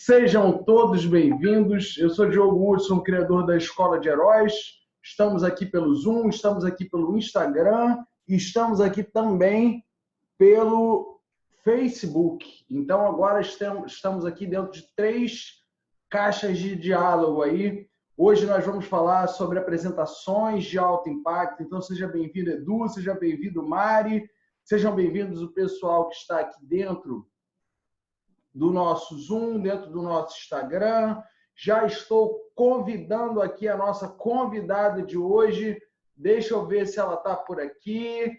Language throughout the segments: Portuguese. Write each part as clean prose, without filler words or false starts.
Sejam todos bem-vindos. Eu sou Diogo Hudson, criador da Escola de Heróis. Estamos aqui pelo Zoom, estamos aqui pelo Instagram e estamos aqui também pelo Facebook. Então, agora estamos aqui dentro de 3 caixas de diálogo aí. Hoje nós vamos falar sobre apresentações de alto impacto. Então, seja bem-vindo, Edu, seja bem-vindo, Mari. Sejam bem-vindos o pessoal que está aqui dentro do nosso Zoom, dentro do nosso Instagram. Já estou convidando aqui a nossa convidada de hoje. Deixa eu ver se ela está por aqui,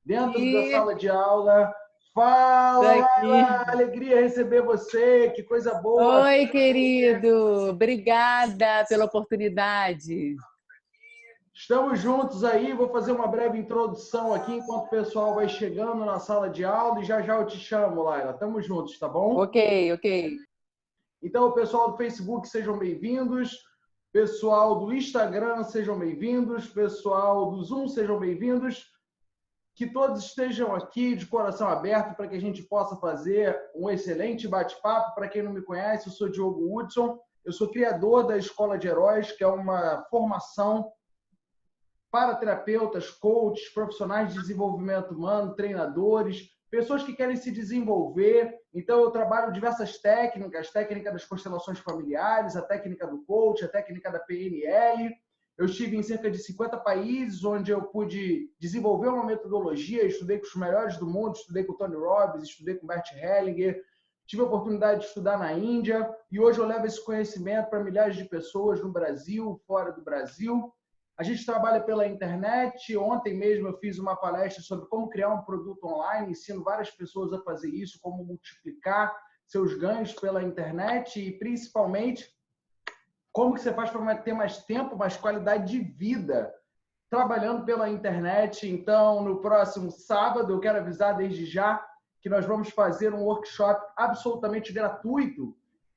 dentro da sala de aula. Fala, Laila! Alegria receber você, que coisa boa! Oi, querido! Obrigada pela oportunidade. Estamos juntos aí, vou fazer uma breve introdução aqui enquanto o pessoal vai chegando na sala de aula e já eu te chamo, Laila. Estamos juntos, tá bom? Ok. Então, pessoal do Facebook, sejam bem-vindos. Pessoal do Instagram, sejam bem-vindos. Pessoal do Zoom, sejam bem-vindos. Que todos estejam aqui de coração aberto para que a gente possa fazer um excelente bate-papo. Para quem não me conhece, eu sou Diogo Hudson. Eu sou criador da Escola de Heróis, que é uma formação para terapeutas, coaches, profissionais de desenvolvimento humano, treinadores, pessoas que querem se desenvolver. Então, eu trabalho diversas técnicas, técnica das constelações familiares, a técnica do coach, a técnica da PNL. Eu estive em cerca de 50 países, onde eu pude desenvolver uma metodologia, estudei com os melhores do mundo, estudei com o Tony Robbins, estudei com o Bert Hellinger, tive a oportunidade de estudar na Índia, e hoje eu levo esse conhecimento para milhares de pessoas no Brasil, fora do Brasil. A gente trabalha pela internet. Ontem mesmo eu fiz uma palestra sobre como criar um produto online, ensino várias pessoas a fazer isso, como multiplicar seus ganhos pela internet e, principalmente, como que você faz para ter mais tempo, mais qualidade de vida trabalhando pela internet. Então, no próximo sábado, eu quero avisar desde já que nós vamos fazer um workshop absolutamente gratuito.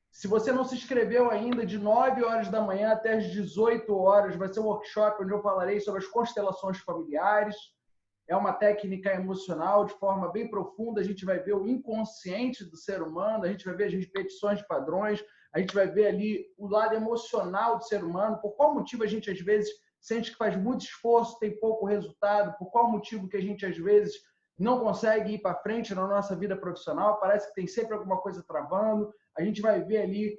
Se você não se inscreveu ainda, de 9 horas da manhã até as 18 horas, vai ser um workshop onde eu falarei sobre as constelações familiares. É uma técnica emocional de forma bem profunda. A gente vai ver o inconsciente do ser humano, a gente vai ver as repetições de padrões, a gente vai ver ali o lado emocional do ser humano, por qual motivo a gente às vezes sente que faz muito esforço, tem pouco resultado, por qual motivo que a gente às vezes não consegue ir para frente na nossa vida profissional, parece que tem sempre alguma coisa travando. A gente vai ver ali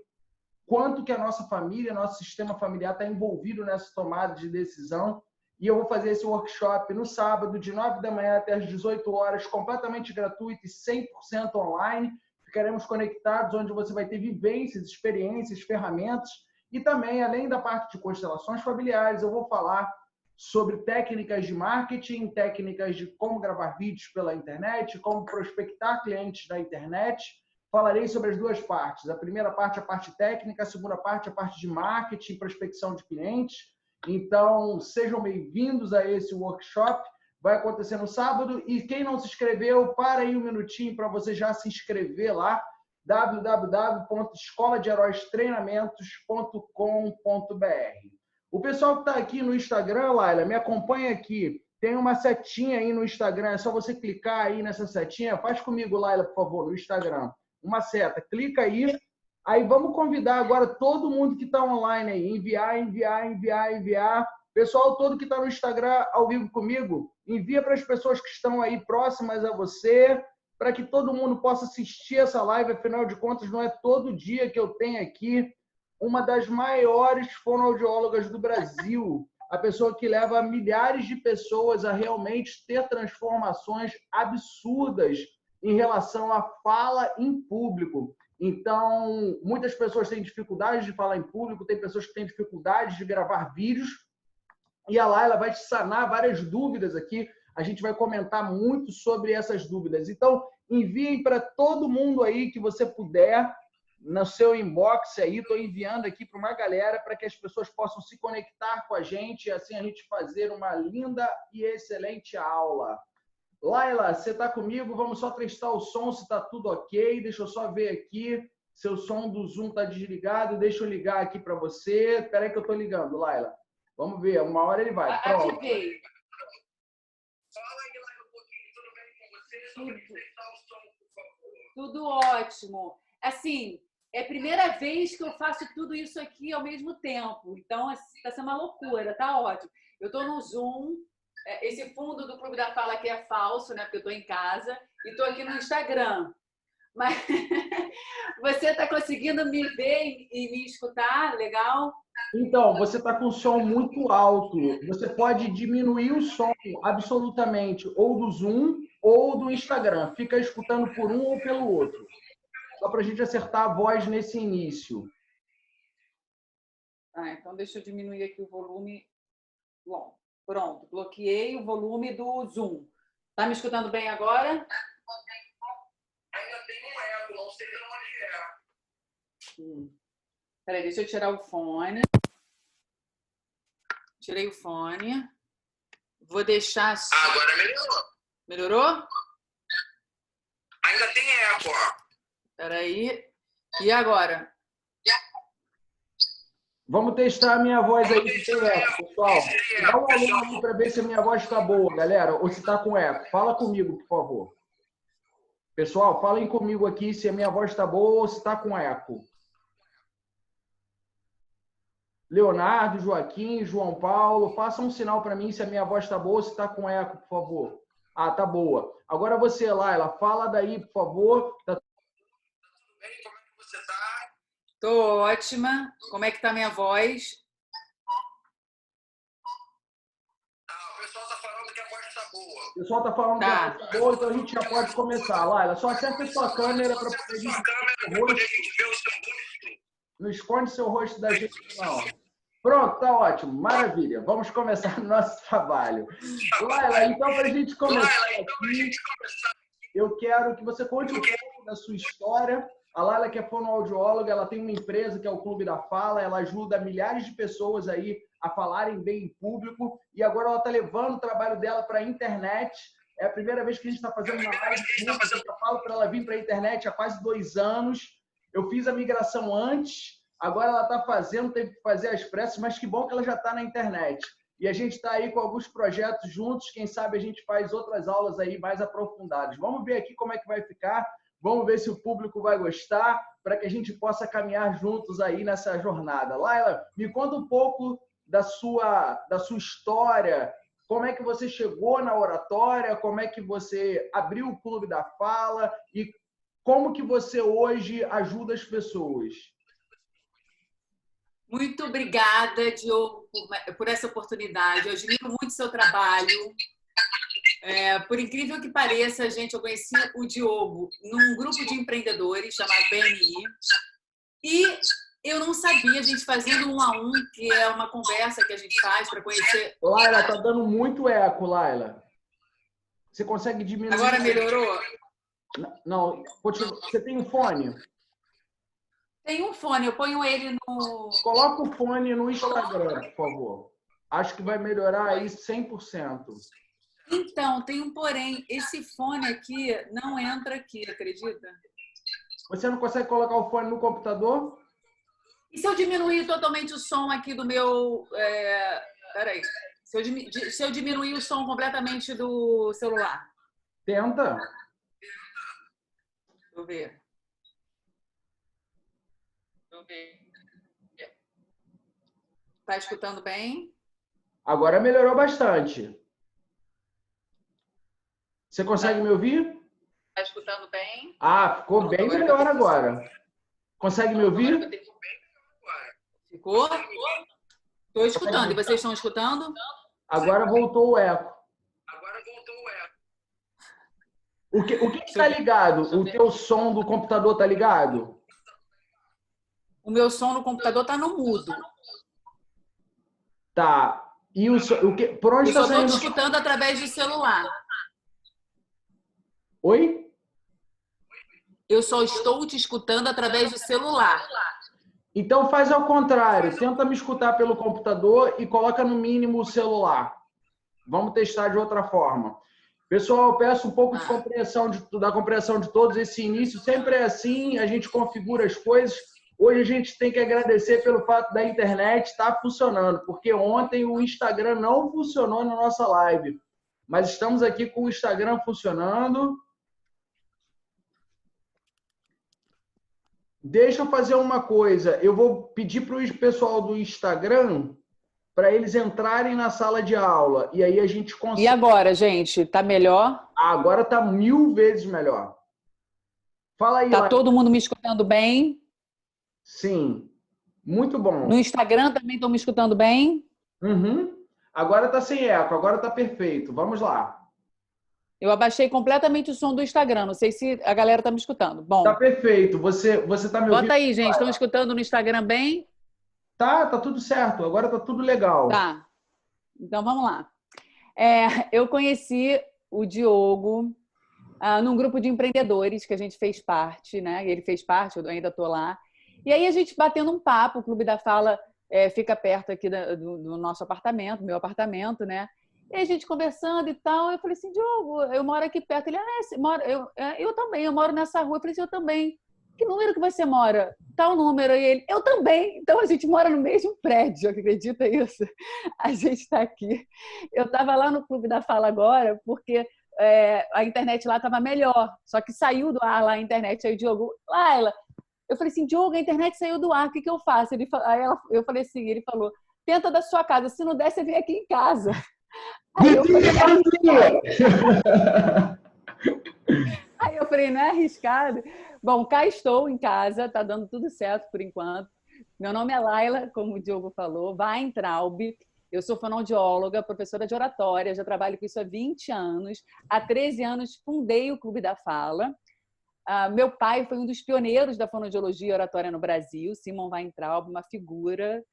quanto que a nossa família, nosso sistema familiar está envolvido nessa tomada de decisão. E eu vou fazer esse workshop no sábado, de 9 da manhã até as 18 horas, completamente gratuito e 100% online. Ficaremos conectados, onde você vai ter vivências, experiências, ferramentas. E também, além da parte de constelações familiares, eu vou falar sobre técnicas de marketing, técnicas de como gravar vídeos pela internet, como prospectar clientes na internet. Falarei sobre as duas partes. A primeira parte, a parte técnica, a segunda parte, a parte de marketing, prospecção de clientes. Então, sejam bem-vindos a esse workshop. Vai acontecer no sábado. E quem não se inscreveu, para aí um minutinho para você já se inscrever lá. www.escoladeheróistreinamentos.com.br. O pessoal que está aqui no Instagram, Laila, me acompanha aqui. Tem uma setinha aí no Instagram, é só você clicar aí nessa setinha. Faz comigo, Laila, por favor, no Instagram. Uma seta, clica aí. Aí vamos convidar agora todo mundo que está online aí. Enviar. Pessoal todo que está no Instagram ao vivo comigo, envia para as pessoas que estão aí próximas a você, para que todo mundo possa assistir essa live. Afinal de contas, não é todo dia que eu tenho aqui uma das maiores fonoaudiólogas do Brasil, a pessoa que leva milhares de pessoas a realmente ter transformações absurdas em relação à fala em público. Então, muitas pessoas têm dificuldade de falar em público, tem pessoas que têm dificuldade de gravar vídeos, e a Laila vai te sanar várias dúvidas aqui. A gente vai comentar muito sobre essas dúvidas. Então, enviem para todo mundo aí que você puder, no seu inbox aí, estou enviando aqui para uma galera para que as pessoas possam se conectar com a gente e assim a gente fazer uma linda e excelente aula. Laila, você está comigo? Vamos só testar o som, se está tudo ok. Deixa eu só ver aqui se o som do Zoom está desligado. Deixa eu ligar aqui para você. Espera aí que eu estou ligando, Laila. Vamos ver, uma hora ele vai. Pronto. Ativei. Fala aí, Laila, um pouquinho. Tudo bem com você? Só testar o som, por favor. Tudo ótimo. Assim, É a primeira vez que eu faço tudo isso aqui ao mesmo tempo. Então, está sendo uma loucura, tá ótimo. Eu estou no Zoom. Esse fundo do Clube da Fala aqui é falso, né? Porque eu estou em casa. E estou aqui no Instagram. Mas você está conseguindo me ver e me escutar? Legal? Então, você está com o som muito alto. Você pode diminuir o som absolutamente, ou do Zoom ou do Instagram. Fica escutando por um ou pelo outro. Só para a gente acertar a voz nesse início. Então deixa eu diminuir aqui o volume. Bom, pronto, bloqueei o volume do Zoom. Tá me escutando bem agora? Ainda tem um eco, não sei de onde é. Peraí, deixa eu tirar o fone. Tirei o fone. Vou deixar... Agora melhorou. Melhorou? Ainda tem eco, ó. Peraí. E agora? Vamos testar a minha voz aí, se tem eco, pessoal. Dá um alô aí para ver se a minha voz está boa, galera, ou se está com eco. Fala comigo, por favor. Pessoal, falem comigo aqui se a minha voz está boa ou se está com eco. Leonardo, Joaquim, João Paulo, façam um sinal para mim se a minha voz está boa ou se está com eco, por favor. Ah, tá boa. Agora você, Laila, fala daí, por favor. Tudo bem? Como é que você tá? Tô ótima. Como é que tá a minha voz? O pessoal tá falando que a voz tá boa. O pessoal tá falando que a voz tá boa, então a gente já pode começar. Laila, só acerta a sua câmera para poder a gente ver o seu rosto. Não esconde seu rosto da gente, não. Pronto, tá ótimo. Maravilha. Vamos começar o nosso trabalho. Laila, então, para a gente começar aqui, eu quero que você conte um pouco da sua história. A Laila, que é fonoaudióloga, ela tem uma empresa que é o Clube da Fala, ela ajuda milhares de pessoas aí a falarem bem em público, e agora ela está levando o trabalho dela para a internet. É a primeira vez que a gente está fazendo uma live, eu falo para ela vir para a internet há quase 2 anos. Eu fiz a migração antes, agora ela está fazendo, teve que fazer as pressas, mas que bom que ela já está na internet. E a gente está aí com alguns projetos juntos, quem sabe a gente faz outras aulas aí mais aprofundadas. Vamos ver aqui como é que vai ficar. Vamos ver se o público vai gostar, para que a gente possa caminhar juntos aí nessa jornada. Laila, me conta um pouco da sua história, como é que você chegou na oratória, como é que você abriu o Clube da Fala e como que você hoje ajuda as pessoas. Muito obrigada, Diogo, por essa oportunidade. Eu admiro muito o seu trabalho. Por incrível que pareça, gente, eu conheci o Diogo num grupo de empreendedores chamado BNI e eu não sabia, a gente fazendo 1 a 1, que é uma conversa que a gente faz para conhecer... Laila, tá dando muito eco, Laila. Você consegue diminuir? Agora melhorou? Não, você tem um fone? Tem um fone, eu ponho ele no... Coloca o fone no Instagram, por favor. Acho que vai melhorar aí 100%. Então, tem um porém. Esse fone aqui não entra aqui, acredita? Você não consegue colocar o fone no computador? E se eu diminuir totalmente o som aqui do meu... Peraí. Se eu diminuir o som completamente do celular? Tenta. Deixa eu ver. Tá escutando bem? Agora melhorou bastante. Você consegue me ouvir? Tá escutando bem? Ah, ficou bem melhor agora. Consegue me ouvir? Ficou? Estou escutando. E vocês estão escutando? Agora voltou o eco. O que está ligado? O teu som do computador está ligado? O meu som no computador está no mudo. Tá. E por onde está saindo? Eu estou escutando através do celular. Oi? Eu só estou te escutando através do celular. Então faz ao contrário. Tenta me escutar pelo computador e coloca no mínimo o celular. Vamos testar de outra forma. Pessoal, eu peço um pouco de compreensão da compreensão de todos. Esse início sempre é assim, a gente configura as coisas. Hoje a gente tem que agradecer pelo fato da internet estar funcionando, porque ontem o Instagram não funcionou na nossa live. Mas estamos aqui com o Instagram funcionando. Deixa eu fazer uma coisa. Eu vou pedir para o pessoal do Instagram para eles entrarem na sala de aula. E aí a gente E consegue. agora, gente? Tá melhor? Agora está 1000 vezes melhor. Fala aí, Tá Laila. todo mundo me escutando bem? Sim, muito No bom. Instagram também estão me escutando bem? Uhum. Agora está sem eco, agora está perfeito. Vamos lá. Eu abaixei completamente o som do Instagram. Não sei se a galera tá me escutando. Tá Bom, perfeito. Você está me ouvindo? bota aí, gente. Estão escutando no Instagram bem? Tá tudo certo. Agora tá tudo legal. Tá. Então vamos lá. Eu conheci o Diogo num grupo de empreendedores que a gente fez parte, né? Ele fez parte, eu ainda estou lá. E aí a gente batendo um papo, o Clube da Fala fica perto aqui do nosso apartamento, meu apartamento, né? E a gente conversando e tal, eu falei assim, Diogo, eu moro aqui perto. Ele, você mora? Eu também, eu moro nessa rua. Eu falei assim, eu também. Que número que você mora? Tal número. E ele, eu também. Então a gente mora no mesmo prédio, acredita isso? A gente está aqui. Eu estava lá no Clube da Fala agora, porque a internet lá estava melhor. Só que saiu do ar lá a internet. Aí o Diogo, Laila, eu falei assim, Diogo, a internet saiu do ar, o que eu faço? Eu falei assim, ele falou, tenta da sua casa, se não der, você vem aqui em casa. Aí eu falei, não é arriscado? Bom, cá estou em casa, tá dando tudo certo por enquanto. Meu nome é Laila, como o Diogo falou, Weintraub. Eu sou fonoaudióloga, professora de oratória, já trabalho com isso há 20 anos. Há 13 anos fundei o Clube da Fala. Meu pai foi um dos pioneiros da fonoaudiologia e oratória no Brasil, Simon Weintraub, uma figura,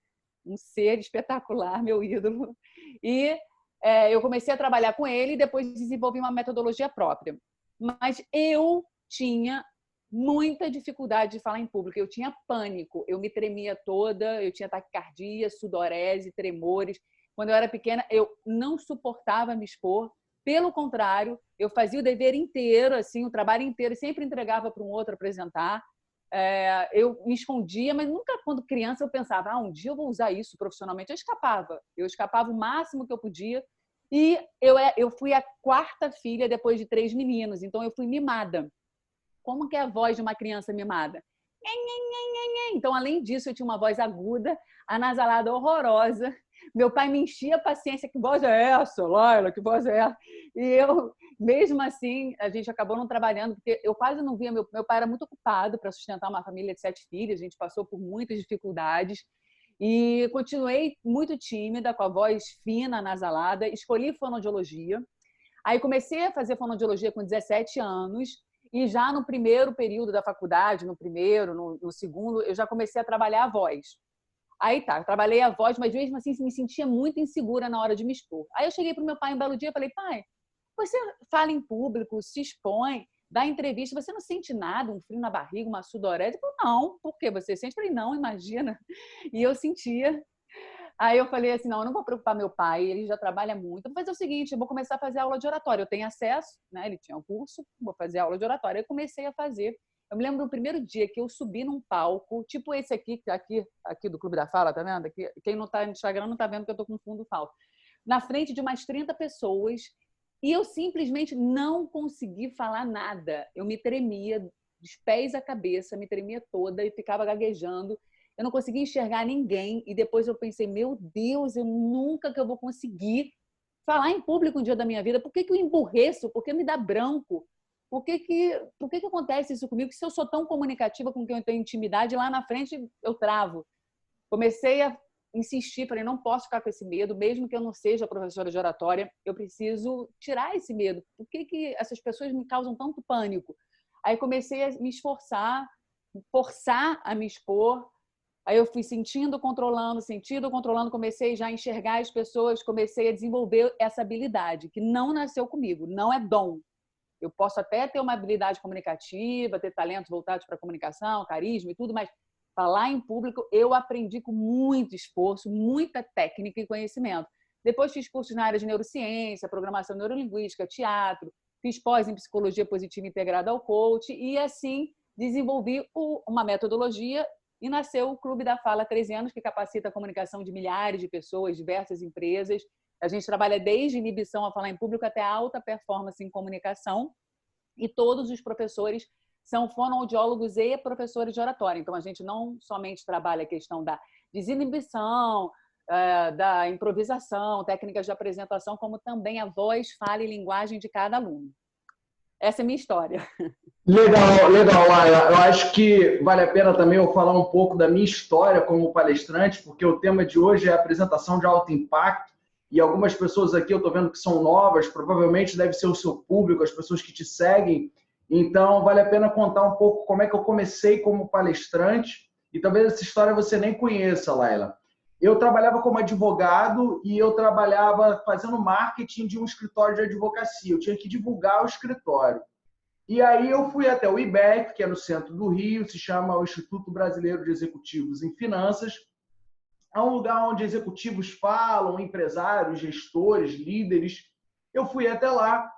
um ser espetacular, meu ídolo. E eu comecei a trabalhar com ele e depois desenvolvi uma metodologia própria. Mas eu tinha muita dificuldade de falar em público, eu tinha pânico, eu me tremia toda, eu tinha taquicardia, sudorese, tremores. Quando eu era pequena, eu não suportava me expor. Pelo contrário, eu fazia o dever inteiro, assim, o trabalho inteiro, e sempre entregava para um outro apresentar. Eu me escondia, mas nunca, quando criança, eu pensava, um dia eu vou usar isso profissionalmente. Eu escapava o máximo que eu podia. E eu fui a quarta filha depois de 3 meninos, então eu fui mimada. Como que é a voz de uma criança mimada? Então, além disso, eu tinha uma voz aguda, anasalada horrorosa. Meu pai me enchia a paciência. Que voz é essa, Laila? Que voz é essa? E eu, mesmo assim, a gente acabou não trabalhando, porque eu quase não via. Meu pai era muito ocupado para sustentar uma família de 7 filhos, a gente passou por muitas dificuldades. E continuei muito tímida, com a voz fina, anasalada. Escolhi fonoaudiologia. Aí comecei a fazer fonoaudiologia com 17 anos. E já no primeiro período da faculdade, no primeiro, no segundo, eu já comecei a trabalhar a voz. Aí tá, eu trabalhei a voz, mas mesmo assim me sentia muito insegura na hora de me expor. Aí eu cheguei para o meu pai um belo dia e falei, pai, você fala em público, se expõe, dá entrevista, você não sente nada, um frio na barriga, uma sudorese? Ele falou, não, por quê? Você sente? Eu falei, não, imagina. E eu sentia. Aí eu falei assim, não, eu não vou preocupar meu pai, ele já trabalha muito. Eu vou fazer o seguinte, eu vou começar a fazer aula de oratória. Eu tenho acesso, né? Ele tinha um curso, vou fazer aula de oratória. Eu comecei a fazer. Eu me lembro do primeiro dia que eu subi num palco, tipo esse aqui do Clube da Fala, tá vendo? Aqui, quem não tá no Instagram não tá vendo que eu tô com fundo falso. Na frente de umas 30 pessoas, e eu simplesmente não consegui falar nada. Eu me tremia dos pés à cabeça, me tremia toda e ficava gaguejando. Eu não conseguia enxergar ninguém. E depois eu pensei, meu Deus, eu nunca que eu vou conseguir falar em público um dia da minha vida. Por que eu emburreço? Por que me dá branco? Por que acontece isso comigo? Que se eu sou tão comunicativa com quem eu tenho intimidade, lá na frente eu travo. Comecei a insistir, falei, não posso ficar com esse medo, mesmo que eu não seja professora de oratória, eu preciso tirar esse medo. Por que essas pessoas me causam tanto pânico? Aí comecei a me esforçar, forçar a me expor. Aí eu fui sentindo, controlando, comecei já a enxergar as pessoas, comecei a desenvolver essa habilidade, que não nasceu comigo, não é dom. Eu posso até ter uma habilidade comunicativa, ter talentos voltados para a comunicação, carisma e tudo, mas falar em público eu aprendi com muito esforço, muita técnica e conhecimento. Depois fiz cursos na área de neurociência, programação neurolinguística, teatro, fiz pós em psicologia positiva integrada ao coach e assim desenvolvi uma metodologia e nasceu o Clube da Fala há 13 anos, que capacita a comunicação de milhares de pessoas, diversas empresas. A gente trabalha desde inibição a falar em público até alta performance em comunicação. E todos os professores são fonoaudiólogos e professores de oratória. Então, a gente não somente trabalha a questão da desinibição, da improvisação, técnicas de apresentação, como também a voz, fala e linguagem de cada aluno. Essa é a minha história. Legal, legal, Laila. Eu acho que vale a pena também eu falar um pouco da minha história como palestrante, porque o tema de hoje é apresentação de alto impacto, e algumas pessoas aqui eu estou vendo que são novas, provavelmente deve ser o seu público, as pessoas que te seguem. Então, vale a pena contar um pouco como é que eu comecei como palestrante, e talvez essa história você nem conheça, Laila. Eu trabalhava como advogado e eu trabalhava fazendo marketing de um escritório de advocacia. Eu tinha que divulgar o escritório. E aí eu fui até o IBEF, que é no centro do Rio, se chama o Instituto Brasileiro de Executivos em Finanças. É um lugar onde executivos falam, empresários, gestores, líderes. Eu fui até lá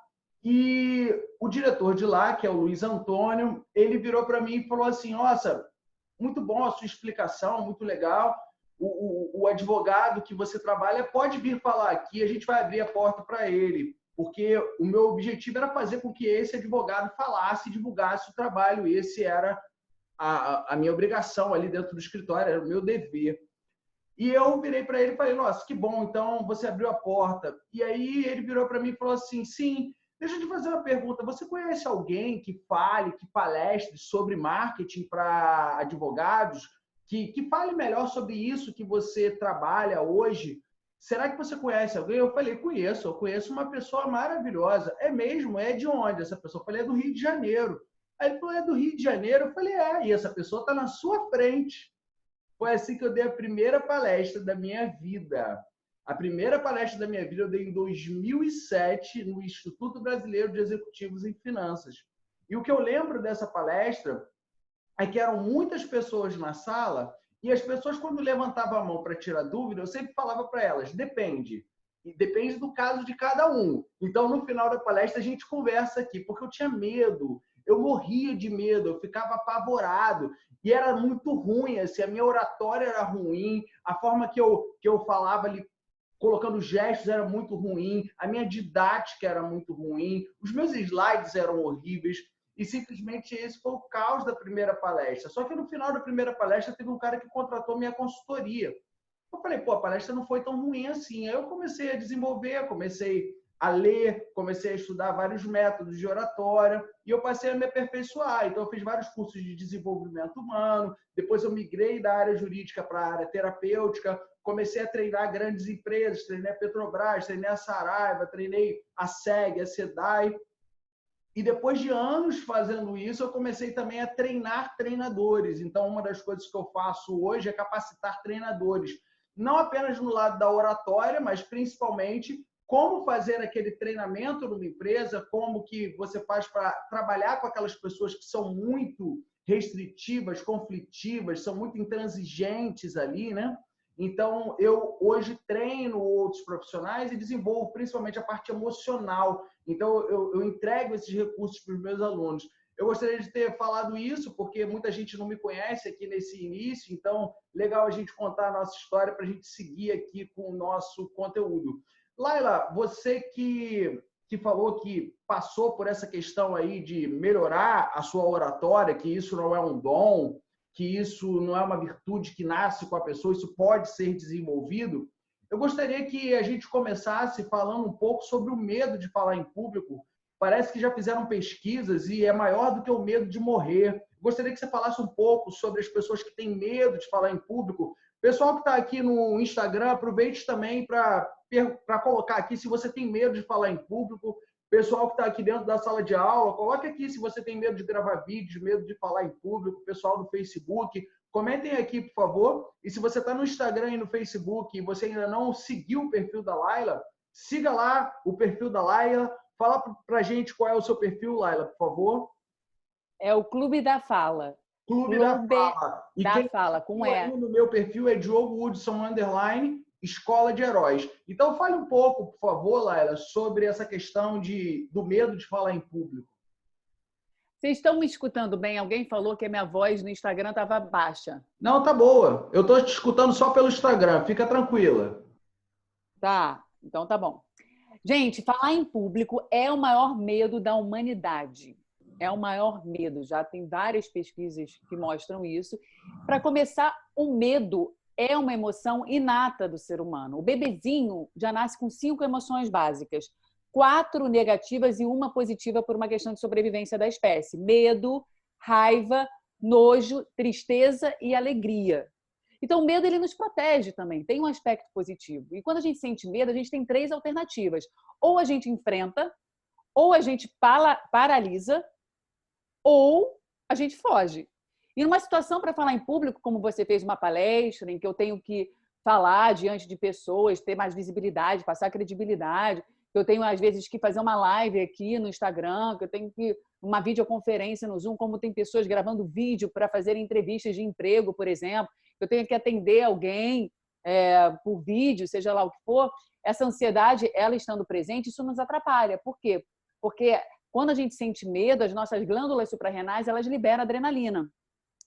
e o diretor de lá, que é o Luiz Antônio, ele virou para mim e falou assim: nossa, muito bom a sua explicação, muito legal. O advogado que você trabalha pode vir falar aqui, a gente vai abrir a porta para ele, porque o meu objetivo era fazer com que esse advogado falasse e divulgasse o trabalho. Esse era a minha obrigação ali dentro do escritório, era o meu dever. E eu virei para ele e falei: nossa, que bom, então você abriu a porta. E aí ele virou para mim e falou assim: sim, deixa eu te fazer uma pergunta, você conhece alguém que fale, que palestre sobre marketing para advogados, que fale melhor sobre isso que você trabalha hoje? Será que você conhece alguém? Eu falei: conheço, eu conheço uma pessoa maravilhosa. É mesmo? É de onde essa pessoa? Eu falei: é do Rio de Janeiro. Aí ele falou: é do Rio de Janeiro? Eu falei: é, e essa pessoa está na sua frente. Foi assim que eu dei a primeira palestra da minha vida. A primeira palestra da minha vida eu dei em 2007 no Instituto Brasileiro de Executivos em Finanças. E o que eu lembro dessa palestra é que eram muitas pessoas na sala e as pessoas, quando levantavam a mão para tirar dúvida, eu sempre falava para elas: depende. E depende do caso de cada um. Então, no final da palestra, a gente conversa aqui, porque eu tinha medo. Eu morria de medo, eu ficava apavorado. E era muito ruim, assim, a minha oratória era ruim, a forma que eu falava ali, colocando gestos, era muito ruim, a minha didática era muito ruim, os meus slides eram horríveis, e simplesmente esse foi o caos da primeira palestra. Só que no final da primeira palestra teve um cara que contratou minha consultoria. Eu falei: pô, a palestra não foi tão ruim assim. Aí eu comecei a desenvolver, comecei a ler, comecei a estudar vários métodos de oratória e eu passei a me aperfeiçoar. Então, eu fiz vários cursos de desenvolvimento humano, depois eu migrei da área jurídica para a área terapêutica, comecei a treinar grandes empresas, treinei a Petrobras, treinei a Saraiva, treinei a SEG, a SEDAI. E depois de anos fazendo isso, eu comecei também a treinar treinadores. Então, uma das coisas que eu faço hoje é capacitar treinadores, não apenas no lado da oratória, mas principalmente como fazer aquele treinamento numa empresa, como que você faz para trabalhar com aquelas pessoas que são muito restritivas, conflitivas, são muito intransigentes ali, né? Então, eu hoje treino outros profissionais e desenvolvo principalmente a parte emocional. Então, eu entrego esses recursos para os meus alunos. Eu gostaria de ter falado isso, porque muita gente não me conhece aqui nesse início, então, legal a gente contar a nossa história para a gente seguir aqui com o nosso conteúdo. Laila, você que falou que passou por essa questão aí de melhorar a sua oratória, que isso não é um dom, que isso não é uma virtude que nasce com a pessoa, isso pode ser desenvolvido. Eu gostaria que a gente começasse falando um pouco sobre o medo de falar em público. Parece que já fizeram pesquisas e é maior do que o medo de morrer. Gostaria que você falasse um pouco sobre as pessoas que têm medo de falar em público. Pessoal que está aqui no Instagram, aproveite também para colocar aqui se você tem medo de falar em público. Pessoal que está aqui dentro da sala de aula, coloque aqui se você tem medo de gravar vídeos, medo de falar em público. Pessoal do Facebook, comentem aqui, por favor. E se você está no Instagram e no Facebook e você ainda não seguiu o perfil da Laila, siga lá o perfil da Laila. Fala para a gente qual é o seu perfil, Laila, por favor. É o Clube da Fala. Clube da Fala. E da quem Fala, com E. No meu perfil é Diogo Hudson _ Escola de Heróis. Então, fale um pouco, por favor, Laila, sobre essa questão do medo de falar em público. Vocês estão me escutando bem? Alguém falou que a minha voz no Instagram estava baixa. Não, tá boa. Eu estou te escutando só pelo Instagram. Fica tranquila. Tá, então tá bom. Gente, falar em público é o maior medo da humanidade. é o maior medo. Já tem várias pesquisas que mostram isso. Para começar, o medo é uma emoção inata do ser humano. O bebezinho já nasce com 5 emoções básicas, 4 negativas e 1 positiva por uma questão de sobrevivência da espécie: medo, raiva, nojo, tristeza e alegria. Então, o medo ele nos protege também, tem um aspecto positivo. E quando a gente sente medo, a gente tem 3 alternativas. Ou a gente enfrenta, ou a gente paralisa, ou a gente foge. E numa situação para falar em público, como você fez uma palestra, em que eu tenho que falar diante de pessoas, ter mais visibilidade, passar credibilidade, que eu tenho, às vezes, que fazer uma live aqui no Instagram, que eu tenho que uma videoconferência no Zoom, como tem pessoas gravando vídeo para fazer entrevistas de emprego, por exemplo, eu tenho que atender alguém por vídeo, seja lá o que for, essa ansiedade, ela estando presente, isso nos atrapalha. Por quê? Porque quando a gente sente medo, as nossas glândulas suprarrenais, elas liberam adrenalina.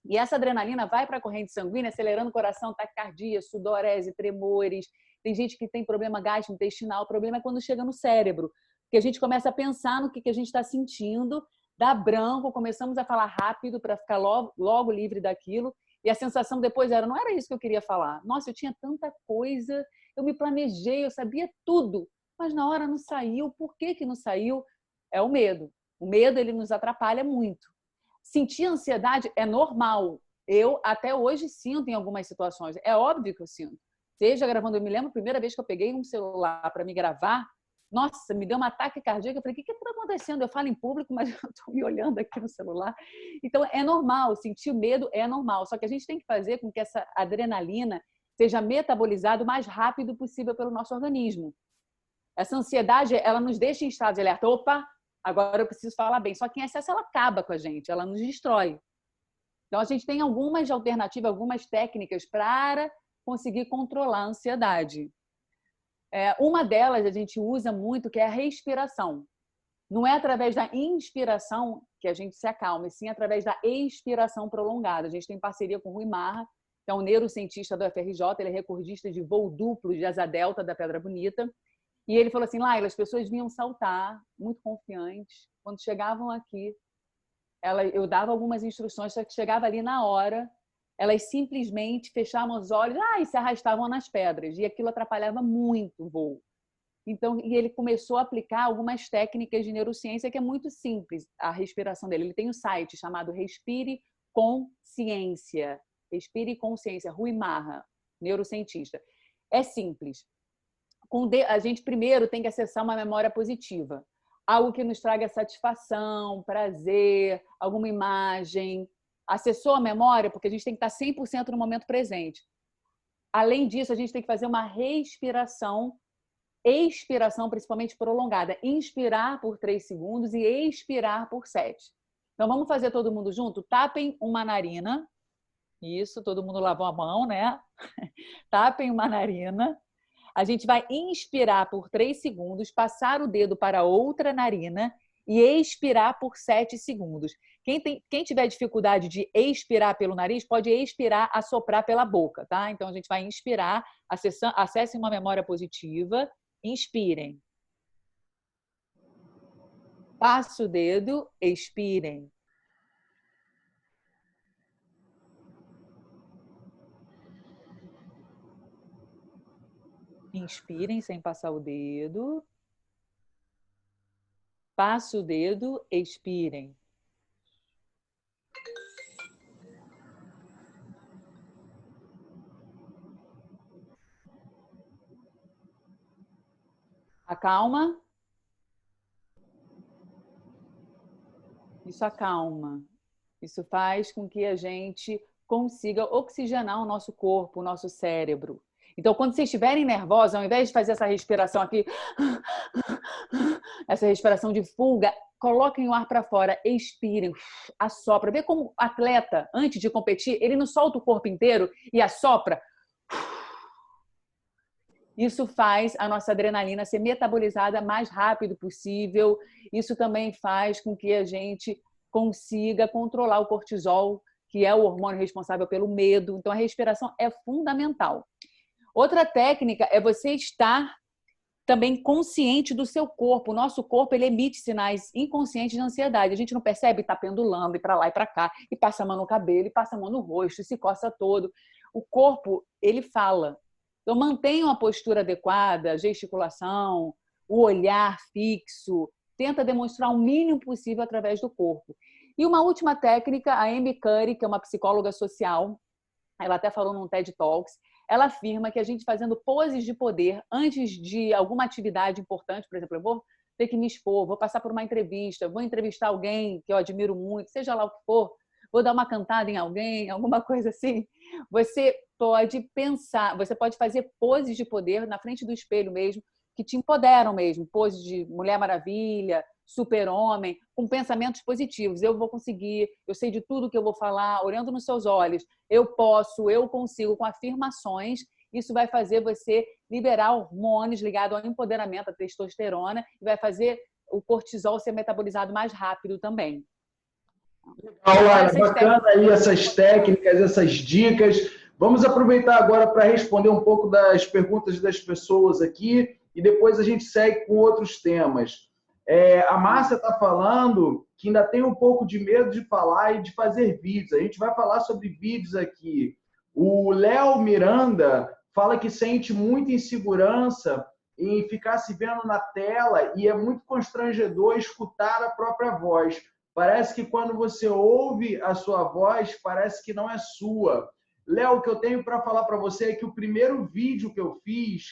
E essa adrenalina vai para a corrente sanguínea, acelerando o coração, taquicardia, sudorese, tremores. Tem gente que tem problema gastrointestinal. O problema é quando chega no cérebro, porque a gente começa a pensar no que a gente está sentindo, dá branco, começamos a falar rápido para ficar logo livre daquilo. E a sensação depois era, não era isso que eu queria falar. Nossa, eu tinha tanta coisa, eu me planejei, eu sabia tudo, mas na hora não saiu. Por que não saiu? É o medo. O medo, ele nos atrapalha muito. Sentir ansiedade é normal. Eu, até hoje, sinto em algumas situações. É óbvio que eu sinto. Seja gravando, eu me lembro a primeira vez que eu peguei um celular para me gravar, nossa, me deu um ataque cardíaco. Eu falei, o que está acontecendo? Eu falo em público, mas eu estou me olhando aqui no celular. Então, é normal. Sentir medo é normal. Só que a gente tem que fazer com que essa adrenalina seja metabolizada o mais rápido possível pelo nosso organismo. Essa ansiedade, ela nos deixa em estado de alerta. Opa, agora eu preciso falar bem. Só que em excesso ela acaba com a gente, ela nos destrói. Então, a gente tem algumas alternativas, algumas técnicas para conseguir controlar a ansiedade. Uma delas a gente usa muito, que é a respiração. Não é através da inspiração que a gente se acalma, e sim através da expiração prolongada. A gente tem parceria com o Rui Marra, que é um neurocientista do FRJ, ele é recordista de voo duplo de asa delta da Pedra Bonita. E ele falou assim, Laila, as pessoas vinham saltar, muito confiantes. Quando chegavam aqui, eu dava algumas instruções, só que chegava ali na hora, elas simplesmente fechavam os olhos e se arrastavam nas pedras. E aquilo atrapalhava muito o voo. Então, e ele começou a aplicar algumas técnicas de neurociência que é muito simples, a respiração dele. Ele tem um site chamado Respire Consciência. Respire Consciência, Rui Marra, neurocientista. É simples. A gente primeiro tem que acessar uma memória positiva. Algo que nos traga satisfação, prazer, alguma imagem. Acessou a memória, porque a gente tem que estar 100% no momento presente. Além disso, a gente tem que fazer uma respiração, expiração principalmente prolongada. Inspirar por 3 segundos e expirar por 7. Então, vamos fazer todo mundo junto? Tapem uma narina. Isso, todo mundo lavou a mão, né? Tapem uma narina. A gente vai inspirar por 3 segundos, passar o dedo para outra narina e expirar por 7 segundos. Quem tiver dificuldade de expirar pelo nariz, pode expirar, assoprar pela boca, tá? Então, a gente vai inspirar, acessem uma memória positiva, inspirem. Passe o dedo, expirem. Inspirem sem passar o dedo. Passe o dedo, expirem. Acalma. Isso acalma. Isso faz com que a gente consiga oxigenar o nosso corpo, o nosso cérebro. Então, quando vocês estiverem nervosos, ao invés de fazer essa respiração aqui, essa respiração de fuga, coloquem o ar para fora, expirem, assopra. Vê como o atleta, antes de competir, ele não solta o corpo inteiro e assopra. Isso faz a nossa adrenalina ser metabolizada mais rápido possível. Isso também faz com que a gente consiga controlar o cortisol, que é o hormônio responsável pelo medo. Então, a respiração é fundamental. Outra técnica é você estar também consciente do seu corpo. O nosso corpo, ele emite sinais inconscientes de ansiedade. A gente não percebe, está pendulando, e para lá e para cá, e passa a mão no cabelo, e passa a mão no rosto, e se coça todo. O corpo, ele fala. Então, mantenha uma postura adequada, gesticulação, o olhar fixo, tenta demonstrar o mínimo possível através do corpo. E uma última técnica, a Amy Cuddy, que é uma psicóloga social, ela até falou num TED Talks, ela afirma que a gente fazendo poses de poder antes de alguma atividade importante, por exemplo, eu vou ter que me expor, vou passar por uma entrevista, vou entrevistar alguém que eu admiro muito, seja lá o que for, vou dar uma cantada em alguém, alguma coisa assim, você pode pensar, você pode fazer poses de poder na frente do espelho mesmo, que te empoderam mesmo, poses de Mulher Maravilha, Super-Homem, com pensamentos positivos. Eu vou conseguir, eu sei de tudo que eu vou falar, olhando nos seus olhos, eu posso, eu consigo, com afirmações. Isso vai fazer você liberar hormônios ligados ao empoderamento, à testosterona, e vai fazer o cortisol ser metabolizado mais rápido também. Laila, bacana aí essas técnicas, essas dicas. Vamos aproveitar agora para responder um pouco das perguntas das pessoas aqui e depois a gente segue com outros temas. A Márcia está falando que ainda tem um pouco de medo de falar e de fazer vídeos. A gente vai falar sobre vídeos aqui. O Léo Miranda fala que sente muita insegurança em ficar se vendo na tela e é muito constrangedor escutar a própria voz. Parece que quando você ouve a sua voz, parece que não é sua. Léo, o que eu tenho para falar para você é que o primeiro vídeo que eu fiz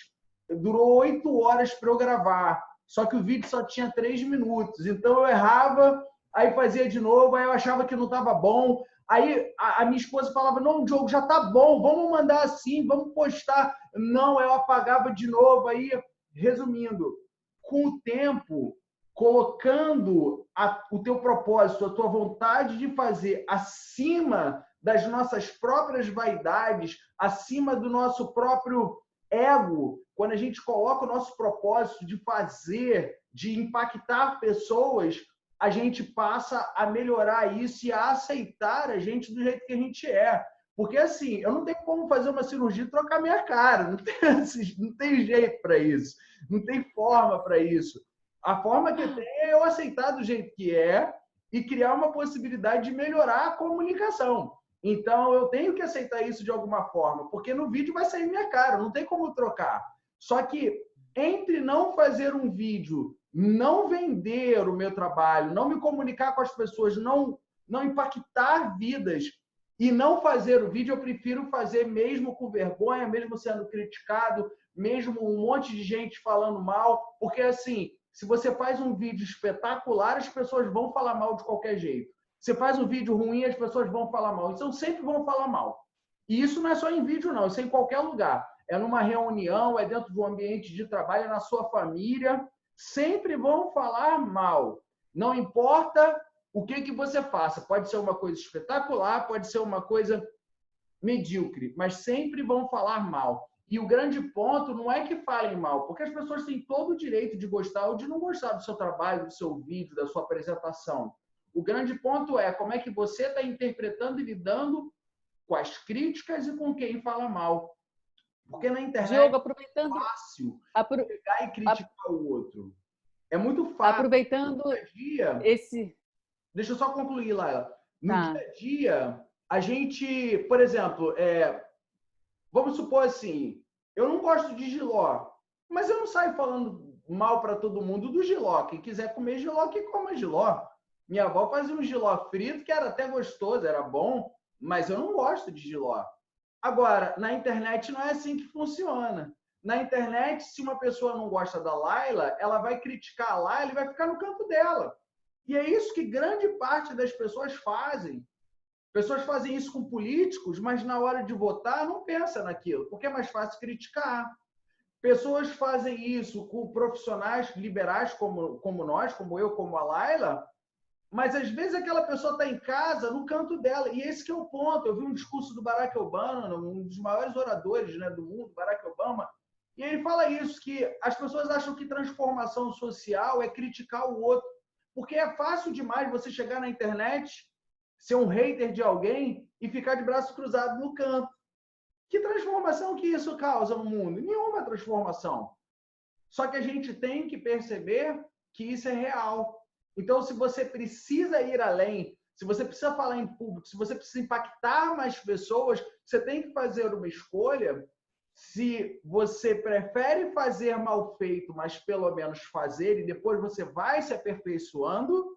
durou 8 horas para eu gravar. Só que o vídeo só tinha 3 minutos. Então eu errava, aí fazia de novo, aí eu achava que não estava bom. Aí a minha esposa falava, não, Diogo, já tá bom, vamos mandar assim, vamos postar. Não, eu apagava de novo. Aí, resumindo, com o tempo, colocando o teu propósito, a tua vontade de fazer acima das nossas próprias vaidades, acima do nosso próprio ego, quando a gente coloca o nosso propósito de fazer, de impactar pessoas, a gente passa a melhorar isso e a aceitar a gente do jeito que a gente é. Porque, assim, eu não tenho como fazer uma cirurgia e trocar minha cara. Não tem jeito para isso. Não tem forma para isso. A forma que tem é eu aceitar do jeito que é e criar uma possibilidade de melhorar a comunicação. Então, eu tenho que aceitar isso de alguma forma, porque no vídeo vai sair minha cara, não tem como trocar. Só que, entre não fazer um vídeo, não vender o meu trabalho, não me comunicar com as pessoas, não impactar vidas e não fazer o vídeo, eu prefiro fazer mesmo com vergonha, mesmo sendo criticado, mesmo um monte de gente falando mal, porque assim, se você faz um vídeo espetacular, as pessoas vão falar mal de qualquer jeito. Você faz um vídeo ruim, as pessoas vão falar mal. Então, sempre vão falar mal. E isso não é só em vídeo, não. Isso é em qualquer lugar. É numa reunião, é dentro de um ambiente de trabalho, é na sua família. Sempre vão falar mal. Não importa o que você faça. Pode ser uma coisa espetacular, pode ser uma coisa medíocre, mas sempre vão falar mal. E o grande ponto não é que falem mal, porque as pessoas têm todo o direito de gostar ou de não gostar do seu trabalho, do seu vídeo, da sua apresentação. O grande ponto é como é que você está interpretando e lidando com as críticas e com quem fala mal. Porque na internet Diogo, aproveitando... é fácil pegar e criticar o outro. É muito fácil. Aproveitando no dia a dia, esse... Deixa eu só concluir, Laila. No Tá. dia a dia, a gente, por exemplo, vamos supor assim, eu não gosto de jiló, mas eu não saio falando mal para todo mundo do jiló. Quem quiser comer jiló, que coma jiló. Minha avó fazia um jiló frito que era até gostoso, era bom, mas eu não gosto de jiló. Agora, na internet não é assim que funciona. Na internet, se uma pessoa não gosta da Laila, ela vai criticar a Laila e vai ficar no campo dela. E é isso que grande parte das pessoas fazem. Pessoas fazem isso com políticos, mas na hora de votar não pensa naquilo, porque é mais fácil criticar. Pessoas fazem isso com profissionais liberais como nós, como eu, como a Laila, mas às vezes aquela pessoa está em casa, no canto dela, e esse que é o ponto. Eu vi um discurso do Barack Obama, um dos maiores oradores, né, do mundo, Barack Obama, e ele fala isso, que as pessoas acham que transformação social é criticar o outro, porque é fácil demais você chegar na internet, ser um hater de alguém e ficar de braço cruzado no canto. Que transformação que isso causa no mundo? Nenhuma transformação. Só que a gente tem que perceber que isso é real. Então, se você precisa ir além, se você precisa falar em público, se você precisa impactar mais pessoas, você tem que fazer uma escolha. Se você prefere fazer mal feito, mas pelo menos fazer, e depois você vai se aperfeiçoando,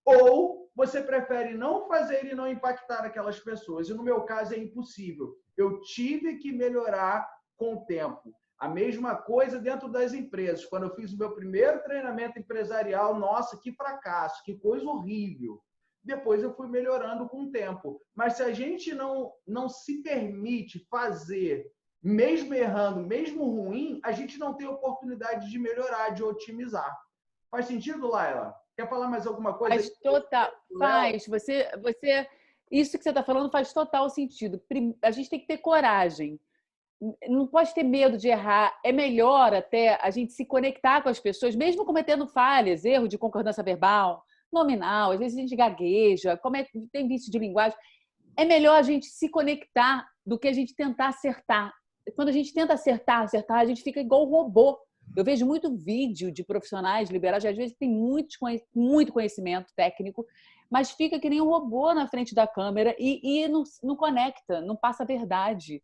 ou você prefere não fazer e não impactar aquelas pessoas. E no meu caso é impossível. Eu tive que melhorar com o tempo. A mesma coisa dentro das empresas. Quando eu fiz o meu primeiro treinamento empresarial, nossa, que fracasso, que coisa horrível. Depois eu fui melhorando com o tempo. Mas se a gente não se permite fazer, mesmo errando, mesmo ruim, a gente não tem oportunidade de melhorar, de otimizar. Faz sentido, Laila? Quer falar mais alguma coisa? Faz total. Faz. Isso que você está falando faz total sentido. A gente tem que ter coragem. Não pode ter medo de errar. É melhor até a gente se conectar com as pessoas, mesmo cometendo falhas, erro de concordância verbal, nominal, às vezes a gente gagueja, tem vício de linguagem. É melhor a gente se conectar do que a gente tentar acertar. Quando a gente tenta acertar, a gente fica igual robô. Eu vejo muito vídeo de profissionais liberais, que às vezes tem muito conhecimento técnico, mas fica que nem um robô na frente da câmera e não conecta, não passa a verdade.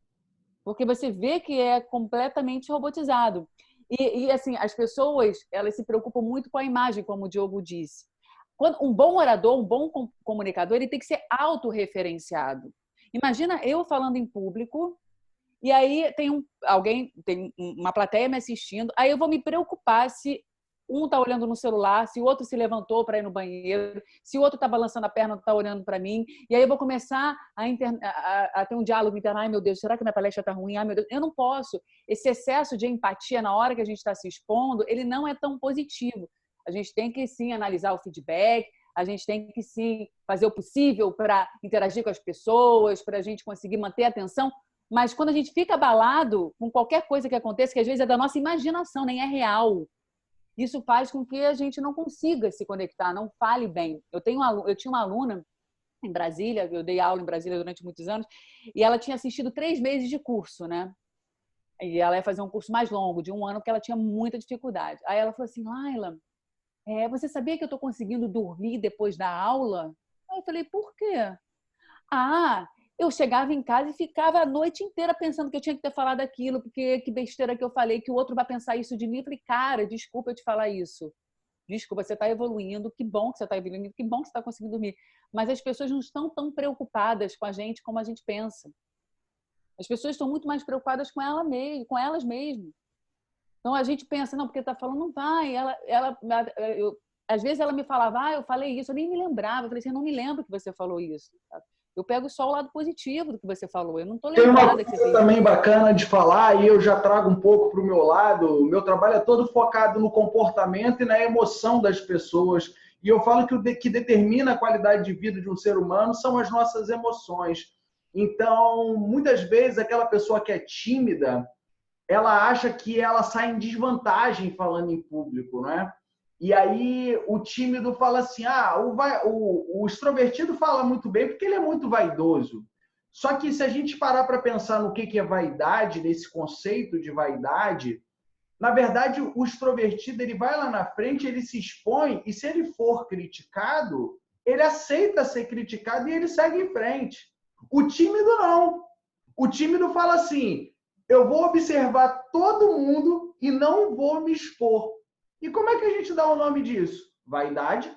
Porque você vê que é completamente robotizado. E assim, as pessoas, elas se preocupam muito com a imagem, como o Diogo disse. Um bom orador, um bom comunicador, ele tem que ser autorreferenciado. Imagina eu falando em público, e aí tem uma plateia me assistindo, aí eu vou me preocupar se um está olhando no celular, se o outro se levantou para ir no banheiro, se o outro está balançando a perna, está olhando para mim, e aí eu vou começar a ter um diálogo interno. Ai, meu Deus, será que minha palestra está ruim? Ai, meu Deus, eu não posso. Esse excesso de empatia na hora que a gente está se expondo, ele não é tão positivo. A gente tem que, sim, analisar o feedback, a gente tem que, sim, fazer o possível para interagir com as pessoas, para a gente conseguir manter a atenção, mas quando a gente fica abalado com qualquer coisa que aconteça, que às vezes é da nossa imaginação, nem é real, isso faz com que a gente não consiga se conectar, não fale bem. Eu tinha uma aluna em Brasília, eu dei aula em Brasília durante muitos anos, e ela tinha assistido 3 meses de curso, né? E ela ia fazer um curso mais longo, de 1 ano, porque ela tinha muita dificuldade. Aí ela falou assim, Laila, você sabia que eu estou conseguindo dormir depois da aula? Aí eu falei, por quê? Eu chegava em casa e ficava a noite inteira pensando que eu tinha que ter falado aquilo, porque que besteira que eu falei, que o outro vai pensar isso de mim. Eu falei, cara, desculpa eu te falar isso. Desculpa, você está evoluindo, que bom que você está evoluindo, que bom que você está conseguindo dormir. Mas as pessoas não estão tão preocupadas com a gente como a gente pensa. As pessoas estão muito mais preocupadas com elas mesmas. Então a gente pensa, não, porque está falando, não vai. Às vezes ela me falava, eu falei isso, eu nem me lembrava. Eu falei assim, eu não me lembro que você falou isso. Sabe? Eu pego só o lado positivo do que você falou. Eu não estou lembrada que você fez. Tem uma coisa também bacana de falar, e eu já trago um pouco para o meu lado. O meu trabalho é todo focado no comportamento e na emoção das pessoas. E eu falo que o que determina a qualidade de vida de um ser humano são as nossas emoções. Então, muitas vezes, aquela pessoa que é tímida, ela acha que ela sai em desvantagem falando em público, né? E aí o tímido fala assim, o extrovertido fala muito bem porque ele é muito vaidoso. Só que se a gente parar para pensar no que é vaidade, nesse conceito de vaidade, na verdade o extrovertido ele vai lá na frente, ele se expõe e se ele for criticado, ele aceita ser criticado e ele segue em frente. O tímido não. O tímido fala assim, eu vou observar todo mundo e não vou me expor. E como é que a gente dá o nome disso? Vaidade.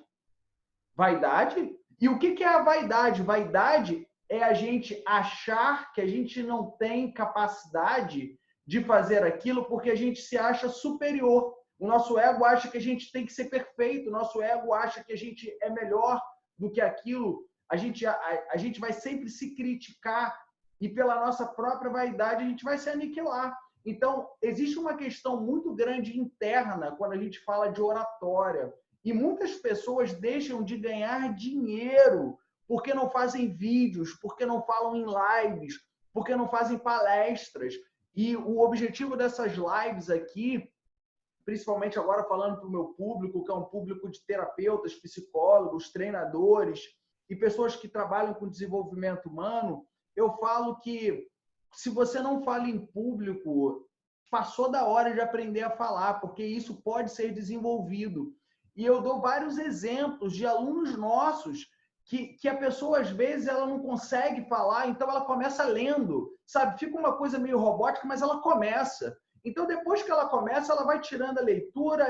Vaidade? E o que é a vaidade? Vaidade é a gente achar que a gente não tem capacidade de fazer aquilo porque a gente se acha superior. O nosso ego acha que a gente tem que ser perfeito, o nosso ego acha que a gente é melhor do que aquilo. A gente vai sempre se criticar e pela nossa própria vaidade a gente vai se aniquilar. Então, existe uma questão muito grande interna quando a gente fala de oratória. E muitas pessoas deixam de ganhar dinheiro porque não fazem vídeos, porque não falam em lives, porque não fazem palestras. E o objetivo dessas lives aqui, principalmente agora falando para o meu público, que é um público de terapeutas, psicólogos, treinadores e pessoas que trabalham com desenvolvimento humano, eu falo que se você não fala em público, passou da hora de aprender a falar, porque isso pode ser desenvolvido. E eu dou vários exemplos de alunos nossos que a pessoa, às vezes, ela não consegue falar, então ela começa lendo, sabe? Fica uma coisa meio robótica, mas ela começa. Então, depois que ela começa, ela vai tirando a leitura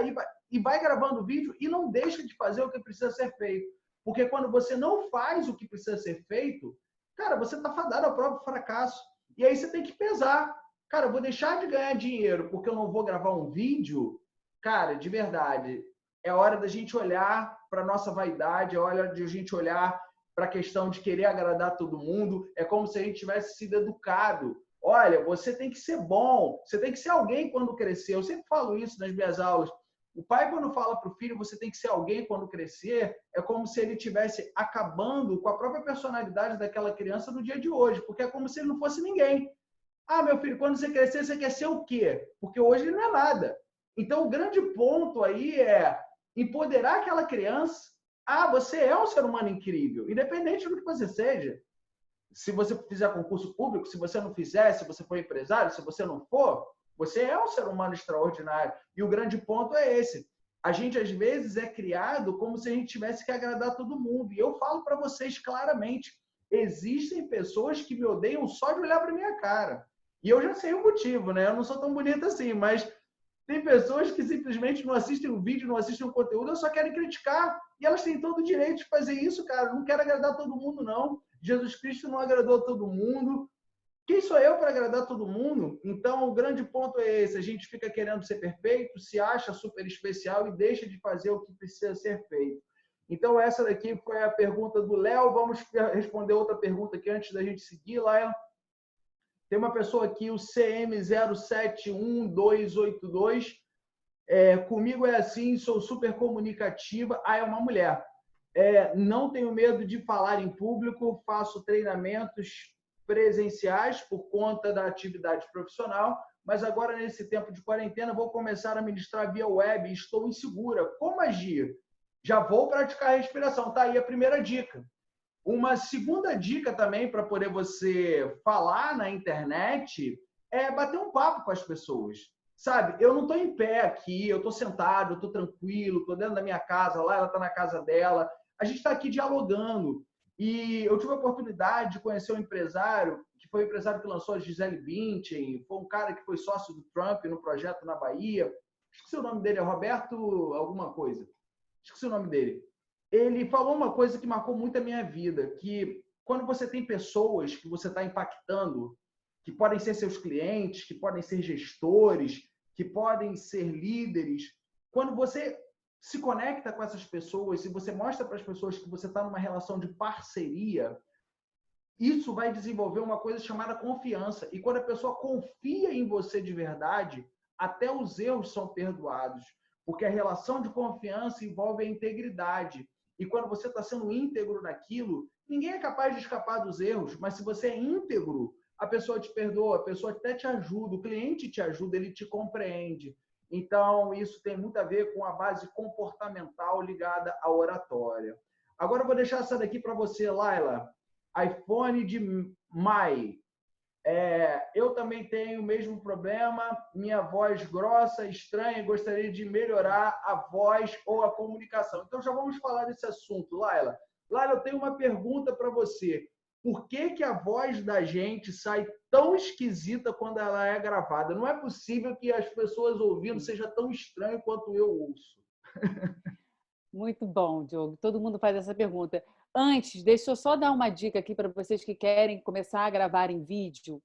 e vai gravando vídeo e não deixa de fazer o que precisa ser feito. Porque quando você não faz o que precisa ser feito, cara, você está fadado ao próprio fracasso. E aí você tem que pesar. Cara, eu vou deixar de ganhar dinheiro porque eu não vou gravar um vídeo? Cara, de verdade, é hora da gente olhar para a nossa vaidade, é hora de a gente olhar para a questão de querer agradar todo mundo. É como se a gente tivesse sido educado. Olha, você tem que ser bom, você tem que ser alguém quando crescer. Eu sempre falo isso nas minhas aulas. O pai, quando fala para o filho, você tem que ser alguém quando crescer, é como se ele estivesse acabando com a própria personalidade daquela criança no dia de hoje, porque é como se ele não fosse ninguém. Ah, meu filho, quando você crescer, você quer ser o quê? Porque hoje ele não é nada. Então, o grande ponto aí é empoderar aquela criança. Ah, você é um ser humano incrível, independente do que você seja. Se você fizer concurso público, se você não fizer, se você for empresário, se você não for, você é um ser humano extraordinário. E o grande ponto é esse. A gente, às vezes, é criado como se a gente tivesse que agradar todo mundo. E eu falo para vocês claramente, existem pessoas que me odeiam só de olhar para minha cara. E eu já sei o motivo, né? Eu não sou tão bonita assim, mas tem pessoas que simplesmente não assistem o vídeo, não assistem o conteúdo, só querem criticar. E elas têm todo o direito de fazer isso, cara. Não quero agradar todo mundo, não. Jesus Cristo não agradou todo mundo. Quem sou eu para agradar todo mundo? Então, o grande ponto é esse. A gente fica querendo ser perfeito, se acha super especial e deixa de fazer o que precisa ser feito. Então, essa daqui foi a pergunta do Léo. Vamos responder outra pergunta aqui antes da gente seguir, Laia. Tem uma pessoa aqui, o CM071282. Comigo é assim, sou super comunicativa. Ah, é uma mulher. Não tenho medo de falar em público, faço treinamentos presenciais por conta da atividade profissional, mas agora, nesse tempo de quarentena, vou começar a ministrar via web e estou insegura. Como agir? Já vou praticar a respiração. Tá aí a primeira dica. Uma segunda dica também para poder você falar na internet é bater um papo com as pessoas. Sabe, eu não estou em pé aqui, eu estou sentado, eu estou tranquilo, estou dentro da minha casa, lá ela está na casa dela. A gente está aqui dialogando. E eu tive a oportunidade de conhecer um empresário, que foi o empresário que lançou a Gisele Bündchen, foi um cara que foi sócio do Trump no projeto na Bahia. Esqueci o nome dele, é Roberto alguma coisa. Esqueci o nome dele. Ele falou uma coisa que marcou muito a minha vida, que quando você tem pessoas que você está impactando, que podem ser seus clientes, que podem ser gestores, que podem ser líderes, quando você se conecta com essas pessoas e você mostra para as pessoas que você está numa relação de parceria, isso vai desenvolver uma coisa chamada confiança. E quando a pessoa confia em você de verdade, até os erros são perdoados, porque a relação de confiança envolve a integridade. E quando você está sendo íntegro naquilo, ninguém é capaz de escapar dos erros, mas se você é íntegro, a pessoa te perdoa, a pessoa até te ajuda, o cliente te ajuda, ele te compreende. Então, isso tem muito a ver com a base comportamental ligada à oratória. Agora eu vou deixar essa daqui para você, Laila. iPhone de Mai. Eu também tenho o mesmo problema, minha voz grossa, estranha, gostaria de melhorar a voz ou a comunicação. Então, já vamos falar desse assunto, Laila. Laila, eu tenho uma pergunta para você. Por que a voz da gente sai tão esquisita quando ela é gravada? Não é possível que as pessoas ouvindo seja tão estranho quanto eu ouço. Muito bom, Diogo. Todo mundo faz essa pergunta. Antes, deixa eu só dar uma dica aqui para vocês que querem começar a gravar em vídeo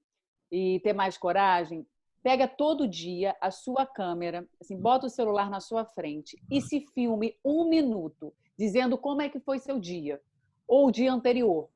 e ter mais coragem. Pega todo dia a sua câmera, assim, bota o celular na sua frente e se filme 1 minuto, dizendo como é que foi seu dia ou o dia anterior.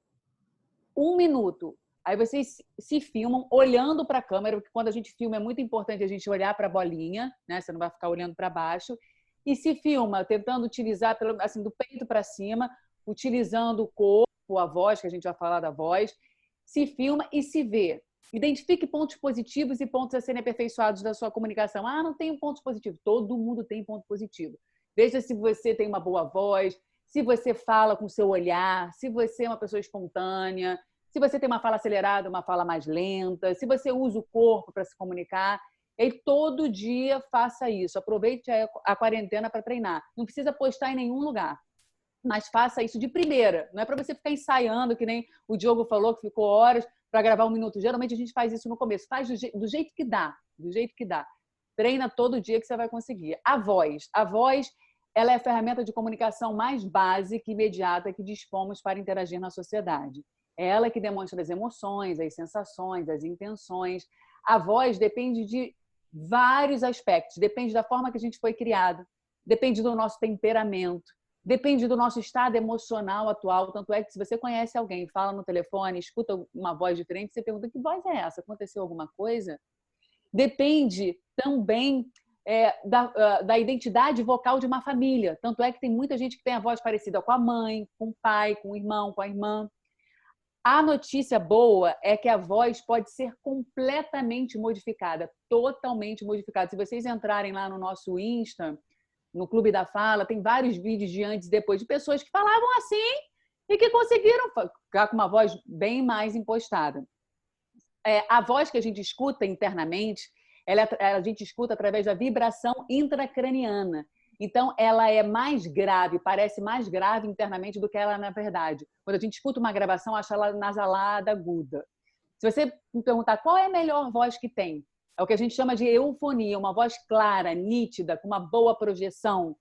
1 minuto. Aí vocês se filmam olhando para a câmera, porque quando a gente filma é muito importante a gente olhar para a bolinha, né? Você não vai ficar olhando para baixo. E se filma tentando utilizar assim, do peito para cima, utilizando o corpo, a voz, que a gente vai falar da voz. Se filma e se vê. Identifique pontos positivos e pontos a serem aperfeiçoados da sua comunicação. Ah, não tenho pontos positivos. Todo mundo tem ponto positivo. Veja se você tem uma boa voz, se você fala com o seu olhar, se você é uma pessoa espontânea, se você tem uma fala acelerada, uma fala mais lenta, se você usa o corpo para se comunicar. E aí, todo dia faça isso. Aproveite a quarentena para treinar. Não precisa postar em nenhum lugar, mas faça isso de primeira. Não é para você ficar ensaiando, que nem o Diogo falou, que ficou horas para gravar 1 minuto. Geralmente a gente faz isso no começo. Faz do jeito que dá, do jeito que dá. Treina todo dia que você vai conseguir. A voz, ela é a ferramenta de comunicação mais básica e imediata que dispomos para interagir na sociedade. É ela que demonstra as emoções, as sensações, as intenções. A voz depende de vários aspectos. Depende da forma que a gente foi criado, depende do nosso temperamento, depende do nosso estado emocional atual. Tanto é que se você conhece alguém, fala no telefone, escuta uma voz diferente, você pergunta: que voz é essa? Aconteceu alguma coisa? Depende também da identidade vocal de uma família. Tanto é que tem muita gente que tem a voz parecida com a mãe, com o pai, com o irmão, com a irmã. A notícia boa é que a voz pode ser completamente modificada, totalmente modificada. Se vocês entrarem lá no nosso Insta, no Clube da Fala, tem vários vídeos de antes e depois de pessoas que falavam assim e que conseguiram ficar com uma voz bem mais impostada. A voz que a gente escuta internamente, a gente escuta através da vibração intracraniana. Então, ela é mais grave, parece mais grave internamente do que ela é na verdade. Quando a gente escuta uma gravação, acha ela nasalada, aguda. Se você me perguntar qual é a melhor voz que tem, é o que a gente chama de eufonia, uma voz clara, nítida, com uma boa projeção.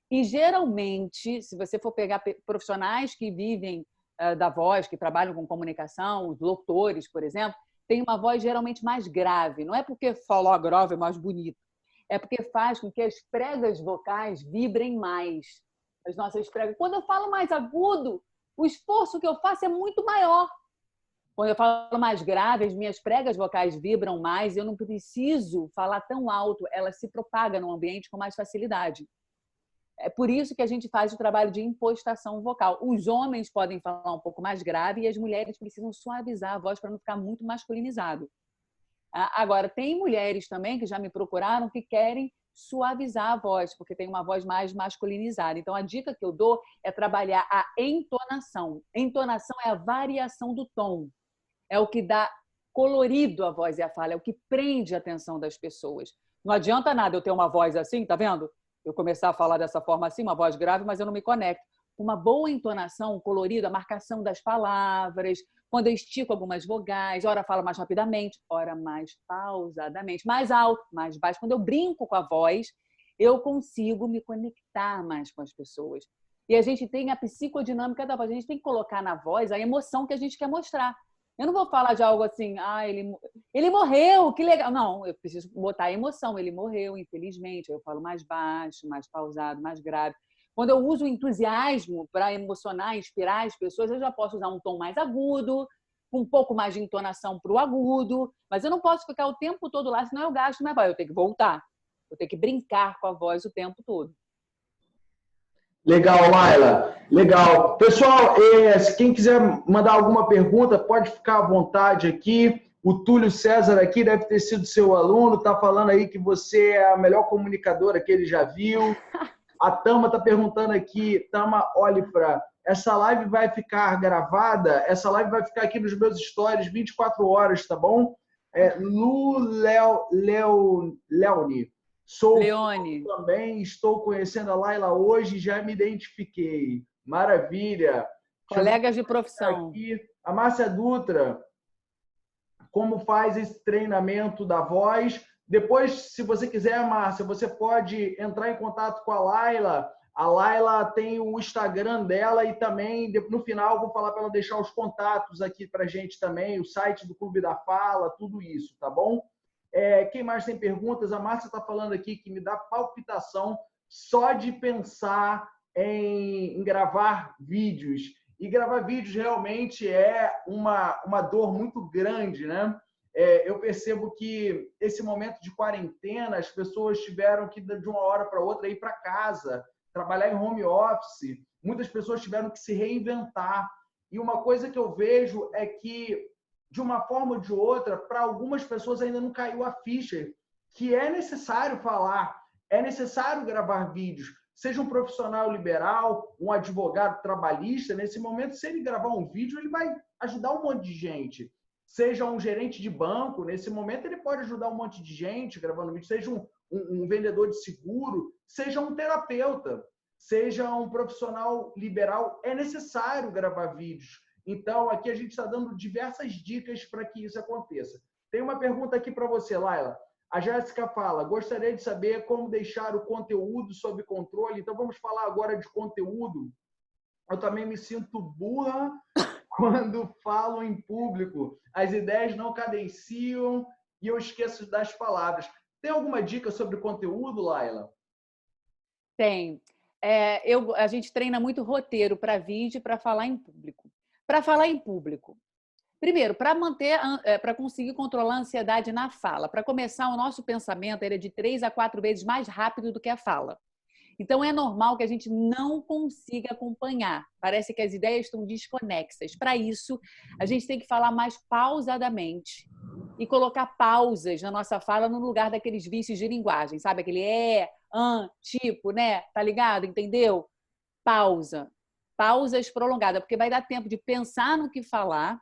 E, geralmente, se você for pegar profissionais que vivem da voz, que trabalham com comunicação, os locutores, por exemplo, tem uma voz geralmente mais grave. Não é porque falar grave é mais bonito, é porque faz com que as pregas vocais vibrem mais. As nossas pregas. Quando eu falo mais agudo, o esforço que eu faço é muito maior. Quando eu falo mais grave, as minhas pregas vocais vibram mais e eu não preciso falar tão alto, ela se propaga no ambiente com mais facilidade. É por isso que a gente faz o trabalho de impostação vocal. Os homens podem falar um pouco mais grave e as mulheres precisam suavizar a voz para não ficar muito masculinizado. Agora, tem mulheres também que já me procuraram que querem suavizar a voz, porque tem uma voz mais masculinizada. Então, a dica que eu dou é trabalhar a entonação. Entonação é a variação do tom. É o que dá colorido à voz e à fala, é o que prende a atenção das pessoas. Não adianta nada eu ter uma voz assim, tá vendo? Eu começar a falar dessa forma assim, uma voz grave, mas eu não me conecto. Uma boa entonação, colorido, a marcação das palavras, quando eu estico algumas vogais, ora falo mais rapidamente, ora mais pausadamente, mais alto, mais baixo. Quando eu brinco com a voz, eu consigo me conectar mais com as pessoas. E a gente tem a psicodinâmica da voz, a gente tem que colocar na voz a emoção que a gente quer mostrar. Eu não vou falar de algo assim, ele morreu, que legal. Não, eu preciso botar a emoção, ele morreu, infelizmente. Eu falo mais baixo, mais pausado, mais grave. Quando eu uso o entusiasmo para emocionar, inspirar as pessoas, eu já posso usar um tom mais agudo, com um pouco mais de entonação para o agudo, mas eu não posso ficar o tempo todo lá, senão eu gasto minha voz. Eu tenho que voltar, eu tenho que brincar com a voz o tempo todo. Legal, Laila. Legal. Pessoal, quem quiser mandar alguma pergunta, pode ficar à vontade aqui. O Túlio César aqui deve ter sido seu aluno, está falando aí que você é a melhor comunicadora que ele já viu. A Tama está perguntando aqui, Tama Olifra, essa live vai ficar gravada? Essa live vai ficar aqui nos meus stories 24 horas, tá bom? Leone. Sou Leone. também, estou conhecendo a Laila hoje, já me identifiquei. Maravilha. Colegas de profissão. Aqui. A Márcia Dutra, como faz esse treinamento da voz? Depois, se você quiser, Márcia, você pode entrar em contato com a Laila. A Laila tem o Instagram dela e também, no final, vou falar para ela deixar os contatos aqui para a gente também, o site do Clube da Fala, tudo isso, tá bom? Quem mais tem perguntas? A Márcia está falando aqui que me dá palpitação só de pensar em gravar vídeos. E gravar vídeos realmente é uma dor muito grande, né? Eu percebo que esse momento de quarentena, as pessoas tiveram que, de uma hora para outra, ir para casa, trabalhar em home office. Muitas pessoas tiveram que se reinventar. E uma coisa que eu vejo é que, de uma forma ou de outra, para algumas pessoas ainda não caiu a ficha, que é necessário falar, é necessário gravar vídeos. Seja um profissional liberal, um advogado trabalhista, nesse momento, se ele gravar um vídeo, ele vai ajudar um monte de gente. seja um gerente de banco, nesse momento ele pode ajudar um monte de gente gravando vídeo, seja um vendedor de seguro, seja um terapeuta, seja um profissional liberal, é necessário gravar vídeos. Então, aqui a gente está dando diversas dicas para que isso aconteça. Tem uma pergunta aqui para você, Laila. A Jéssica fala, gostaria de saber como deixar o conteúdo sob controle. Então, vamos falar agora de conteúdo. Eu também me sinto burra quando falo em público. As ideias não cadenciam e eu esqueço das palavras. Tem alguma dica sobre conteúdo, Laila? Tem. A gente treina muito roteiro para vídeo e para falar em público. Para falar em público, primeiro, para conseguir controlar a ansiedade na fala. Para começar, o nosso pensamento ele é de 3 a 4 vezes mais rápido do que a fala. Então, é normal que a gente não consiga acompanhar. Parece que as ideias estão desconexas. Para isso, a gente tem que falar mais pausadamente e colocar pausas na nossa fala no lugar daqueles vícios de linguagem. Sabe? Aquele tipo, né? Tá ligado? Entendeu? Pausa. Pausas prolongadas, porque vai dar tempo de pensar no que falar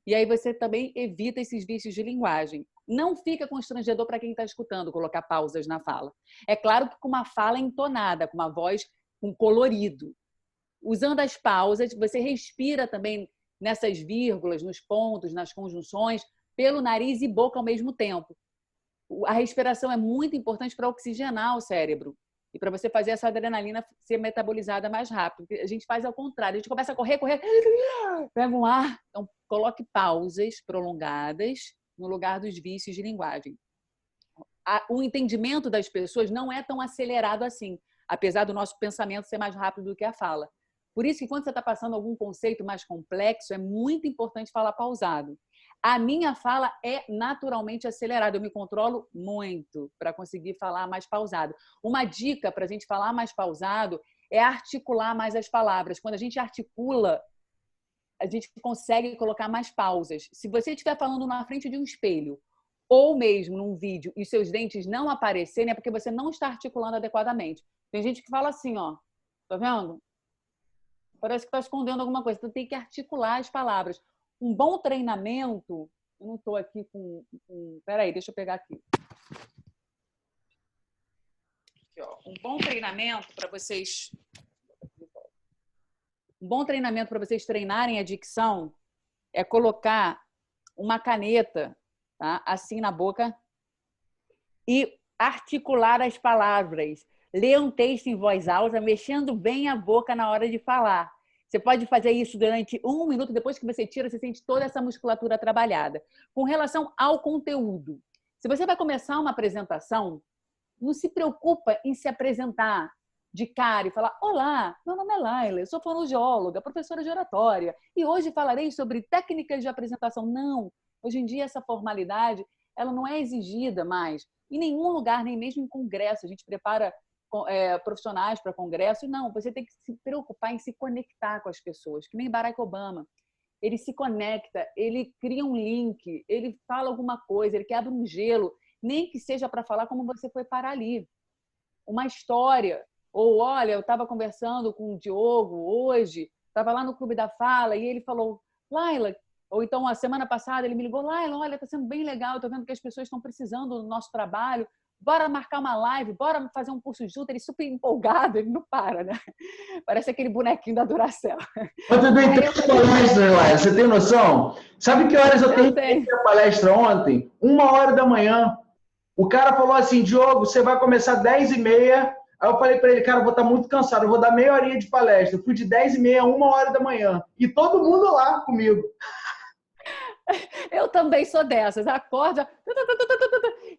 e aí você também evita esses vícios de linguagem. Não fica constrangedor para quem está escutando colocar pausas na fala. É claro que com uma fala entonada, com uma voz com colorido. Usando as pausas, você respira também nessas vírgulas, nos pontos, nas conjunções, pelo nariz e boca ao mesmo tempo. A respiração é muito importante para oxigenar o cérebro e para você fazer essa adrenalina ser metabolizada mais rápido. A gente faz ao contrário, a gente começa a correr, pega um ar. Então, coloque pausas prolongadas no lugar dos vícios de linguagem. O entendimento das pessoas não é tão acelerado assim, apesar do nosso pensamento ser mais rápido do que a fala. Por isso que quando você está passando algum conceito mais complexo, é muito importante falar pausado. A minha fala é naturalmente acelerada, eu me controlo muito para conseguir falar mais pausado. Uma dica para a gente falar mais pausado é articular mais as palavras. Quando a gente articula, a gente consegue colocar mais pausas. Se você estiver falando na frente de um espelho ou mesmo num vídeo e seus dentes não aparecerem, é porque você não está articulando adequadamente. Tem gente que fala assim, ó, tá vendo? Parece que está escondendo alguma coisa. Então tem que articular as palavras. Um bom treinamento... Eu não estou aqui com... Peraí, deixa eu pegar aqui. Um bom treinamento para vocês... Um bom treinamento para vocês treinarem a dicção é colocar uma caneta, tá, assim na boca e articular as palavras. Ler um texto em voz alta, mexendo bem a boca na hora de falar. Você pode fazer isso durante 1 minuto, depois que você tira, você sente toda essa musculatura trabalhada. Com relação ao conteúdo, se você vai começar uma apresentação, não se preocupa em se apresentar de cara e falar: olá, meu nome é Laila, eu sou fonoaudióloga, professora de oratória, e hoje falarei sobre técnicas de apresentação. Não, hoje em dia essa formalidade ela não é exigida mais. Em nenhum lugar, nem mesmo em congresso, a gente prepara profissionais para congresso. Não, você tem que se preocupar em se conectar com as pessoas, que nem Barack Obama. Ele se conecta, ele cria um link, ele fala alguma coisa, ele quebra um gelo, nem que seja para falar como você foi parar ali. Uma história. Ou, olha, eu estava conversando com o Diogo hoje, estava lá no Clube da Fala, e ele falou: Laila, ou então a semana passada ele me ligou: Laila, olha, está sendo bem legal, estou vendo que as pessoas estão precisando do nosso trabalho, bora marcar uma live, bora fazer um curso junto. Ele super empolgado, ele não para, né? Parece aquele bonequinho da Duracell. Eu dei 3 palestras, Laila, você tem noção? Sabe que horas eu terminei a palestra ontem? 1h da manhã. O cara falou assim: Diogo, você vai começar às 10h30. Aí eu falei para ele: cara, eu vou estar muito cansado, eu vou dar meia horinha de palestra. Eu fui de 10h30 a 1h da manhã. E todo mundo lá comigo. Eu também sou dessas. Acorda.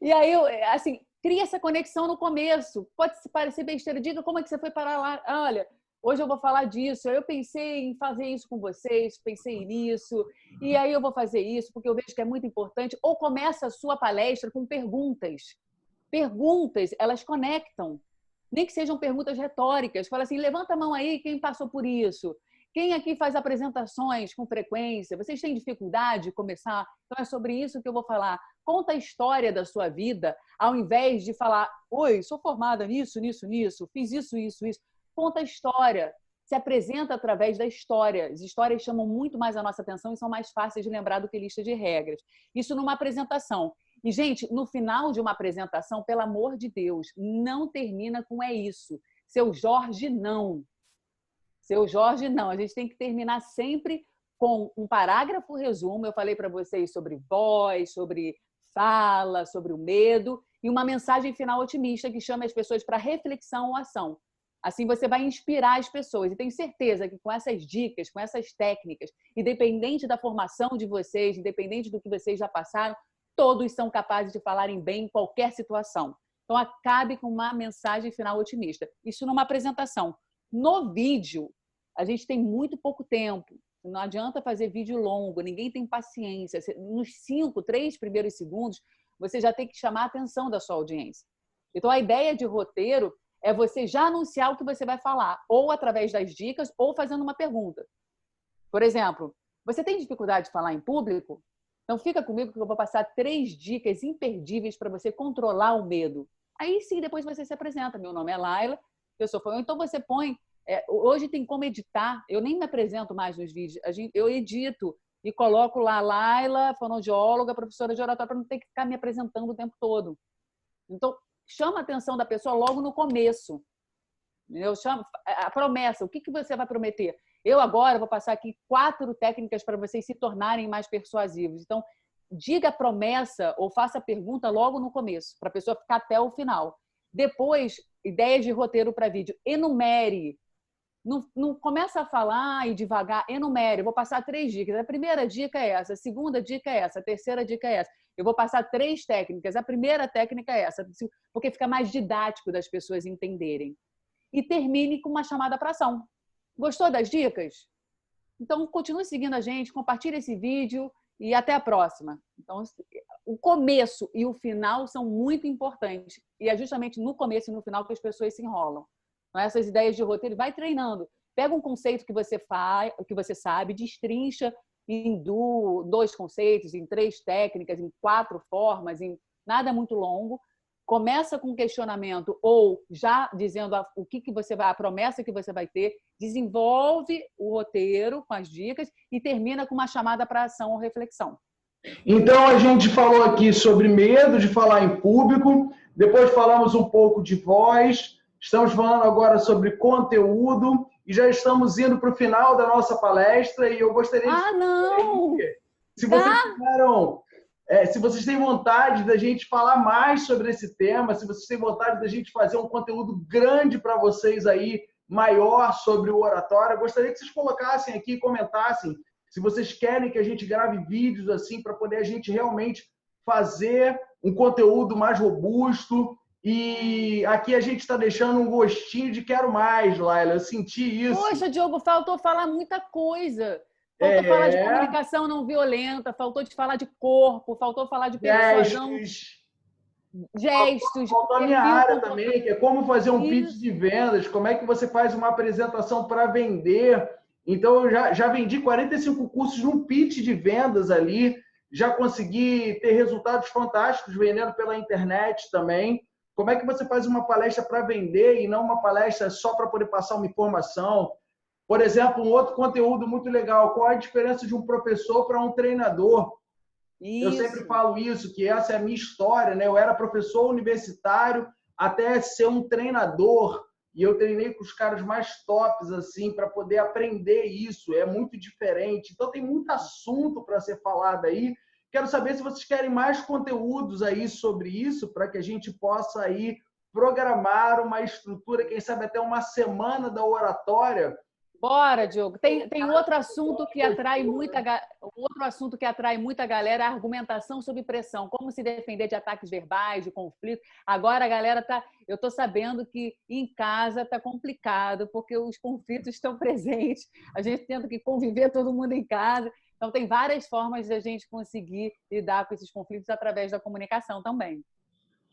E aí, assim, cria essa conexão no começo. Pode parecer besteira. Diga como é que você foi parar lá. Olha, hoje eu vou falar disso. Eu pensei em fazer isso com vocês, pensei nisso. E aí eu vou fazer isso porque eu vejo que é muito importante. Ou começa a sua palestra com perguntas. Perguntas, elas conectam. Nem que sejam perguntas retóricas. Fala assim: levanta a mão aí quem passou por isso. Quem aqui faz apresentações com frequência? Vocês têm dificuldade de começar? Então é sobre isso que eu vou falar. Conta a história da sua vida, ao invés de falar: oi, sou formada nisso, nisso, nisso, fiz isso, isso, isso. Conta a história. se apresenta através da história. As histórias chamam muito mais a nossa atenção e são mais fáceis de lembrar do que lista de regras. Isso numa apresentação. E, gente, no final de uma apresentação, pelo amor de Deus, não termina com é isso. Seu Jorge, não. Seu Jorge, não. A gente tem que terminar sempre com um parágrafo resumo. Eu falei para vocês sobre voz, sobre fala, sobre o medo e uma mensagem final otimista que chama as pessoas para reflexão ou ação. Assim você vai inspirar as pessoas. E tenho certeza que com essas dicas, com essas técnicas, independente da formação de vocês, independente do que vocês já passaram, todos são capazes de falarem bem em qualquer situação. Então, acabe com uma mensagem final otimista. Isso numa apresentação. No vídeo, a gente tem muito pouco tempo. Não adianta fazer vídeo longo, ninguém tem paciência. Nos 3 primeiros segundos, você já tem que chamar a atenção da sua audiência. Então, a ideia de roteiro é você já anunciar o que você vai falar, ou através das dicas, ou fazendo uma pergunta. Por exemplo, você tem dificuldade de falar em público? Então, fica comigo que eu vou passar 3 dicas imperdíveis para você controlar o medo. Aí sim, depois você se apresenta. Meu nome é Laila, eu sou fã. Então, você põe... hoje tem como editar. Eu nem me apresento mais nos vídeos. Eu edito e coloco lá Laila, fonoaudióloga, professora de oratória, para não ter que ficar me apresentando o tempo todo. Então, chama a atenção da pessoa logo no começo. Eu chamo a promessa. O que você vai prometer? Eu agora vou passar aqui 4 técnicas para vocês se tornarem mais persuasivos. Então, diga a promessa ou faça a pergunta logo no começo, para a pessoa ficar até o final. Depois, ideias de roteiro para vídeo. Enumere. Não começa a falar e devagar, enumere. Eu vou passar 3 dicas. A primeira dica é essa, a segunda dica é essa, a terceira dica é essa. Eu vou passar 3 técnicas. A primeira técnica é essa, porque fica mais didático das pessoas entenderem. E termine com uma chamada para ação. Gostou das dicas? Então, continue seguindo a gente, compartilhe esse vídeo e até a próxima. Então, o começo e o final são muito importantes. E é justamente no começo e no final que as pessoas se enrolam. Então, essas ideias de roteiro, vai treinando. Pega um conceito que você sabe, destrincha em 2 conceitos, em 3 técnicas, em 4 formas, em nada muito longo. Começa com um questionamento ou já dizendo o que você vai, a promessa que você vai ter, desenvolve o roteiro com as dicas e termina com uma chamada para ação ou reflexão. Então, a gente falou aqui sobre medo de falar em público, depois falamos um pouco de voz, estamos falando agora sobre conteúdo e já estamos indo para o final da nossa palestra e eu gostaria de... não! Se vocês tiveram... se vocês têm vontade da gente falar mais sobre esse tema, se vocês têm vontade da gente fazer um conteúdo grande para vocês aí, maior sobre o oratório, eu gostaria que vocês colocassem aqui, comentassem, se vocês querem que a gente grave vídeos assim, para poder a gente realmente fazer um conteúdo mais robusto. E aqui a gente está deixando um gostinho de quero mais, Laila, eu senti isso. Poxa, Diogo, faltou falar muita coisa. Faltou falar de comunicação não violenta, faltou de falar de corpo, faltou falar de persuasão. Gestos. Faltou a minha área também, que é como fazer um pitch de vendas, como é que você faz uma apresentação para vender. Então, eu já vendi 45 cursos num pitch de vendas ali, já consegui ter resultados fantásticos vendendo pela internet também. Como é que você faz uma palestra para vender e não uma palestra só para poder passar uma informação? Por exemplo, um outro conteúdo muito legal, qual a diferença de um professor para um treinador? Isso. Eu sempre falo isso, que essa é a minha história, né? Eu era professor universitário até ser um treinador e eu treinei com os caras mais tops, assim, para poder aprender isso. É muito diferente. Então, tem muito assunto para ser falado aí. Quero saber se vocês querem mais conteúdos aí sobre isso, para que a gente possa aí programar uma estrutura, quem sabe até uma semana da oratória. Bora, Diogo. Tem outro assunto que atrai muita galera, a argumentação sob pressão, como se defender de ataques verbais, de conflito. Agora a galera eu estou sabendo que em casa está complicado, porque os conflitos estão presentes, a gente tendo que conviver todo mundo em casa. Então tem várias formas de a gente conseguir lidar com esses conflitos através da comunicação também.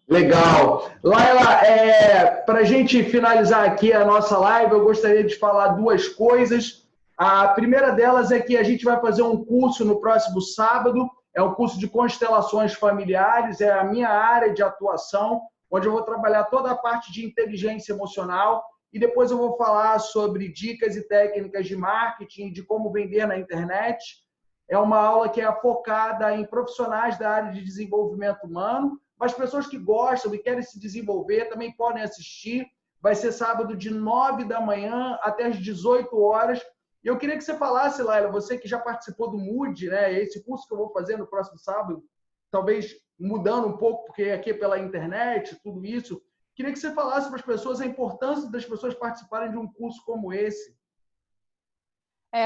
Legal. Laila, para a gente finalizar aqui a nossa live, eu gostaria de falar 2 coisas. A primeira delas é que a gente vai fazer um curso no próximo sábado, é um curso de constelações familiares, é a minha área de atuação, onde eu vou trabalhar toda a parte de inteligência emocional. e depois eu vou falar sobre dicas e técnicas de marketing, de como vender na internet. É uma aula que é focada em profissionais da área de desenvolvimento humano, mas pessoas que gostam e querem se desenvolver também podem assistir. Vai ser sábado de 9 da manhã até as 18 horas. E eu queria que você falasse, Laila, você que já participou do Mood, né? Esse curso que eu vou fazer no próximo sábado, talvez mudando um pouco, porque aqui é pela internet, tudo isso. Queria que você falasse para as pessoas a importância das pessoas participarem de um curso como esse.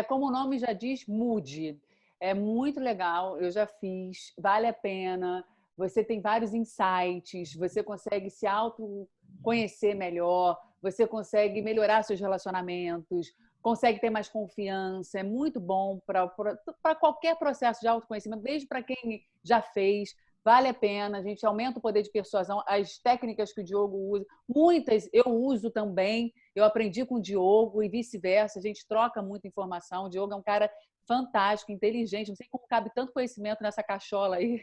Como o nome já diz, Mood. É muito legal, eu já fiz, vale a pena. Você tem vários insights, você consegue se autoconhecer melhor, você consegue melhorar seus relacionamentos, consegue ter mais confiança. É muito bom para qualquer processo de autoconhecimento, desde para quem já fez. Vale a pena, a gente aumenta o poder de persuasão, as técnicas que o Diogo usa, muitas eu uso também, eu aprendi com o Diogo e vice-versa, a gente troca muita informação. O Diogo é um cara fantástico, inteligente, não sei como cabe tanto conhecimento nessa cachola aí.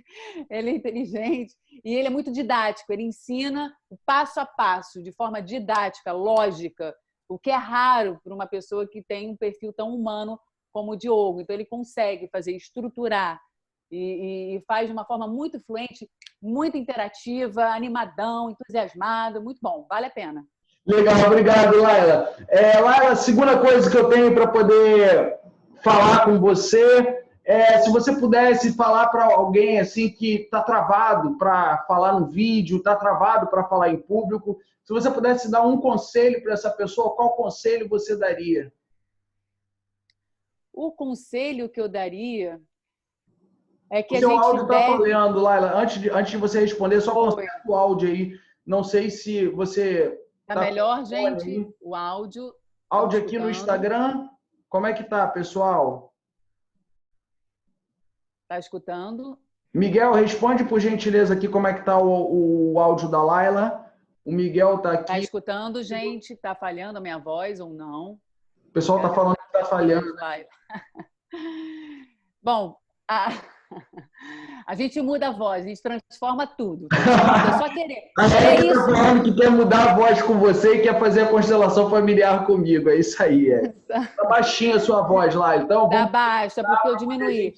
Ele é inteligente e ele é muito didático, ele ensina o passo a passo, de forma didática, lógica, o que é raro para uma pessoa que tem um perfil tão humano como o Diogo. Então ele consegue fazer, estruturar e faz de uma forma muito fluente, muito interativa, animadão, entusiasmado, muito bom, vale a pena. Legal, obrigado, Laila. Laila, a segunda coisa que eu tenho para poder falar com você se você pudesse falar para alguém assim que está travado para falar no vídeo, está travado para falar em público, se você pudesse dar um conselho para essa pessoa, qual conselho você daria? O conselho que eu daria é que o a seu gente áudio está deve... falhando, Laila. Antes de você responder, só conserta o áudio aí. Não sei se você... Tá melhor, gente? Aí. O áudio... Áudio aqui no Instagram. Como é que tá, pessoal? Tá escutando? Miguel, responde por gentileza aqui como é que tá o áudio da Laila. O Miguel tá aqui. Tá escutando, gente? Tá falhando a minha voz ou não? O pessoal tá falando que tá falhando. Bom, a gente muda a voz, a gente transforma tudo. Eu só querer. É isso. Tá falando que quer mudar a voz com você e quer fazer a constelação familiar comigo. É isso aí. Tá baixinha a sua voz lá. Então, tá baixa, porque eu diminuí.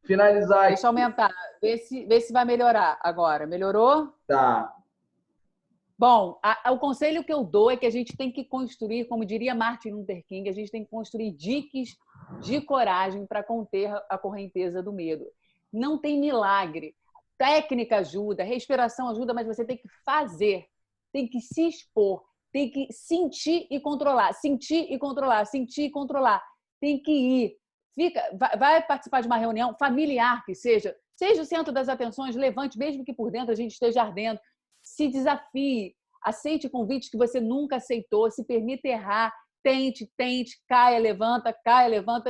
Finalizar. Deixa eu aumentar. Vê se vai melhorar agora. Melhorou? Tá. Bom, o conselho que eu dou é que a gente tem que construir, como diria Martin Luther King, a gente tem que construir diques de coragem para conter a correnteza do medo. Não tem milagre. Técnica ajuda, respiração ajuda, mas você tem que fazer, tem que se expor, tem que sentir e controlar, sentir e controlar, sentir e controlar. Tem que ir. Vai participar de uma reunião familiar que seja o centro das atenções, levante, mesmo que por dentro a gente esteja ardendo. Se desafie, aceite convites que você nunca aceitou, se permita errar, tente, caia, levanta.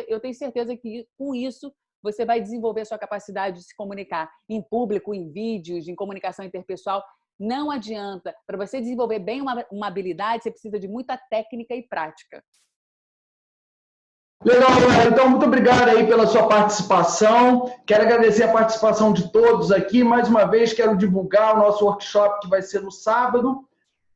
Eu tenho certeza que com isso você vai desenvolver a sua capacidade de se comunicar em público, em vídeos, em comunicação interpessoal. Não adianta. Para você desenvolver bem uma habilidade, você precisa de muita técnica e prática. Legal, então muito obrigado aí pela sua participação. Quero agradecer a participação de todos aqui. Mais uma vez, quero divulgar o nosso workshop que vai ser no sábado,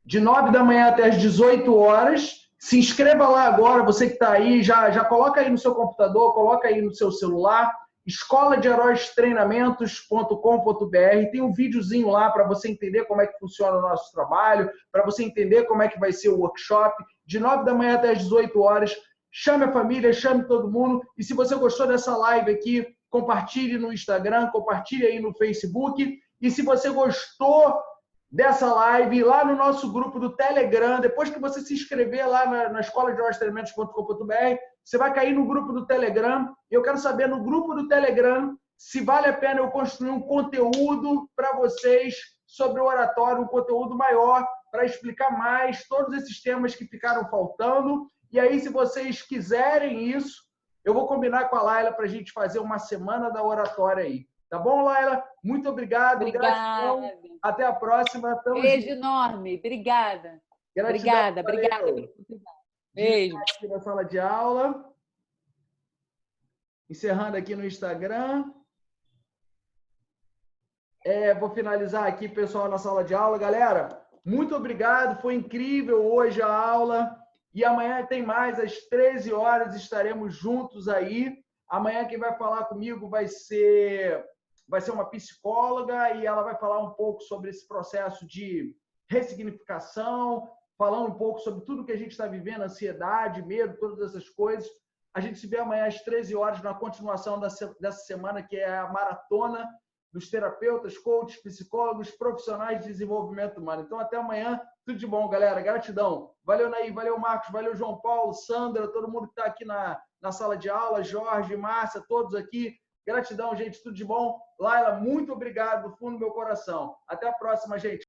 de 9 da manhã até as 18 horas. Se inscreva lá agora, você que está aí, já coloca aí no seu computador, coloca aí no seu celular, escoladeheróistreinamentos.com.br. Tem um videozinho lá para você entender como é que funciona o nosso trabalho, para você entender como é que vai ser o workshop, de 9 da manhã até as 18 horas. Chame a família, chame todo mundo. E se você gostou dessa live aqui, compartilhe no Instagram, compartilhe aí no Facebook. E se você gostou dessa live, lá no nosso grupo do Telegram, depois que você se inscrever lá na escoladeheróistreinamentos.com.br, você vai cair no grupo do Telegram. Eu quero saber no grupo do Telegram se vale a pena eu construir um conteúdo para vocês sobre o oratório, um conteúdo maior, para explicar mais todos esses temas que ficaram faltando. E aí, se vocês quiserem isso, eu vou combinar com a Laila para a gente fazer uma semana da oratória aí. Tá bom, Laila? Muito obrigado. Obrigada. Gratidão. Até a próxima. Beijo enorme. Obrigada. Obrigada pela oportunidade. Beijo. Aqui na sala de aula. Encerrando aqui no Instagram. Vou finalizar aqui, pessoal, na sala de aula. Galera, Muito obrigado, foi incrível hoje a aula. E amanhã tem mais, às 13 horas estaremos juntos aí. Amanhã quem vai falar comigo vai ser uma psicóloga e ela vai falar um pouco sobre esse processo de ressignificação, falando um pouco sobre tudo que a gente está vivendo, ansiedade, medo, todas essas coisas. A gente se vê amanhã às 13 horas na continuação dessa semana, que é a maratona dos terapeutas, coaches, psicólogos, profissionais de desenvolvimento humano. Então, até amanhã. Tudo de bom, galera. Gratidão. Valeu, Naí. Valeu, Marcos. Valeu, João Paulo, Sandra, todo mundo que está aqui na sala de aula, Jorge, Márcia, todos aqui. Gratidão, gente. Tudo de bom. Laila, muito obrigado do fundo do meu coração. Até a próxima, gente.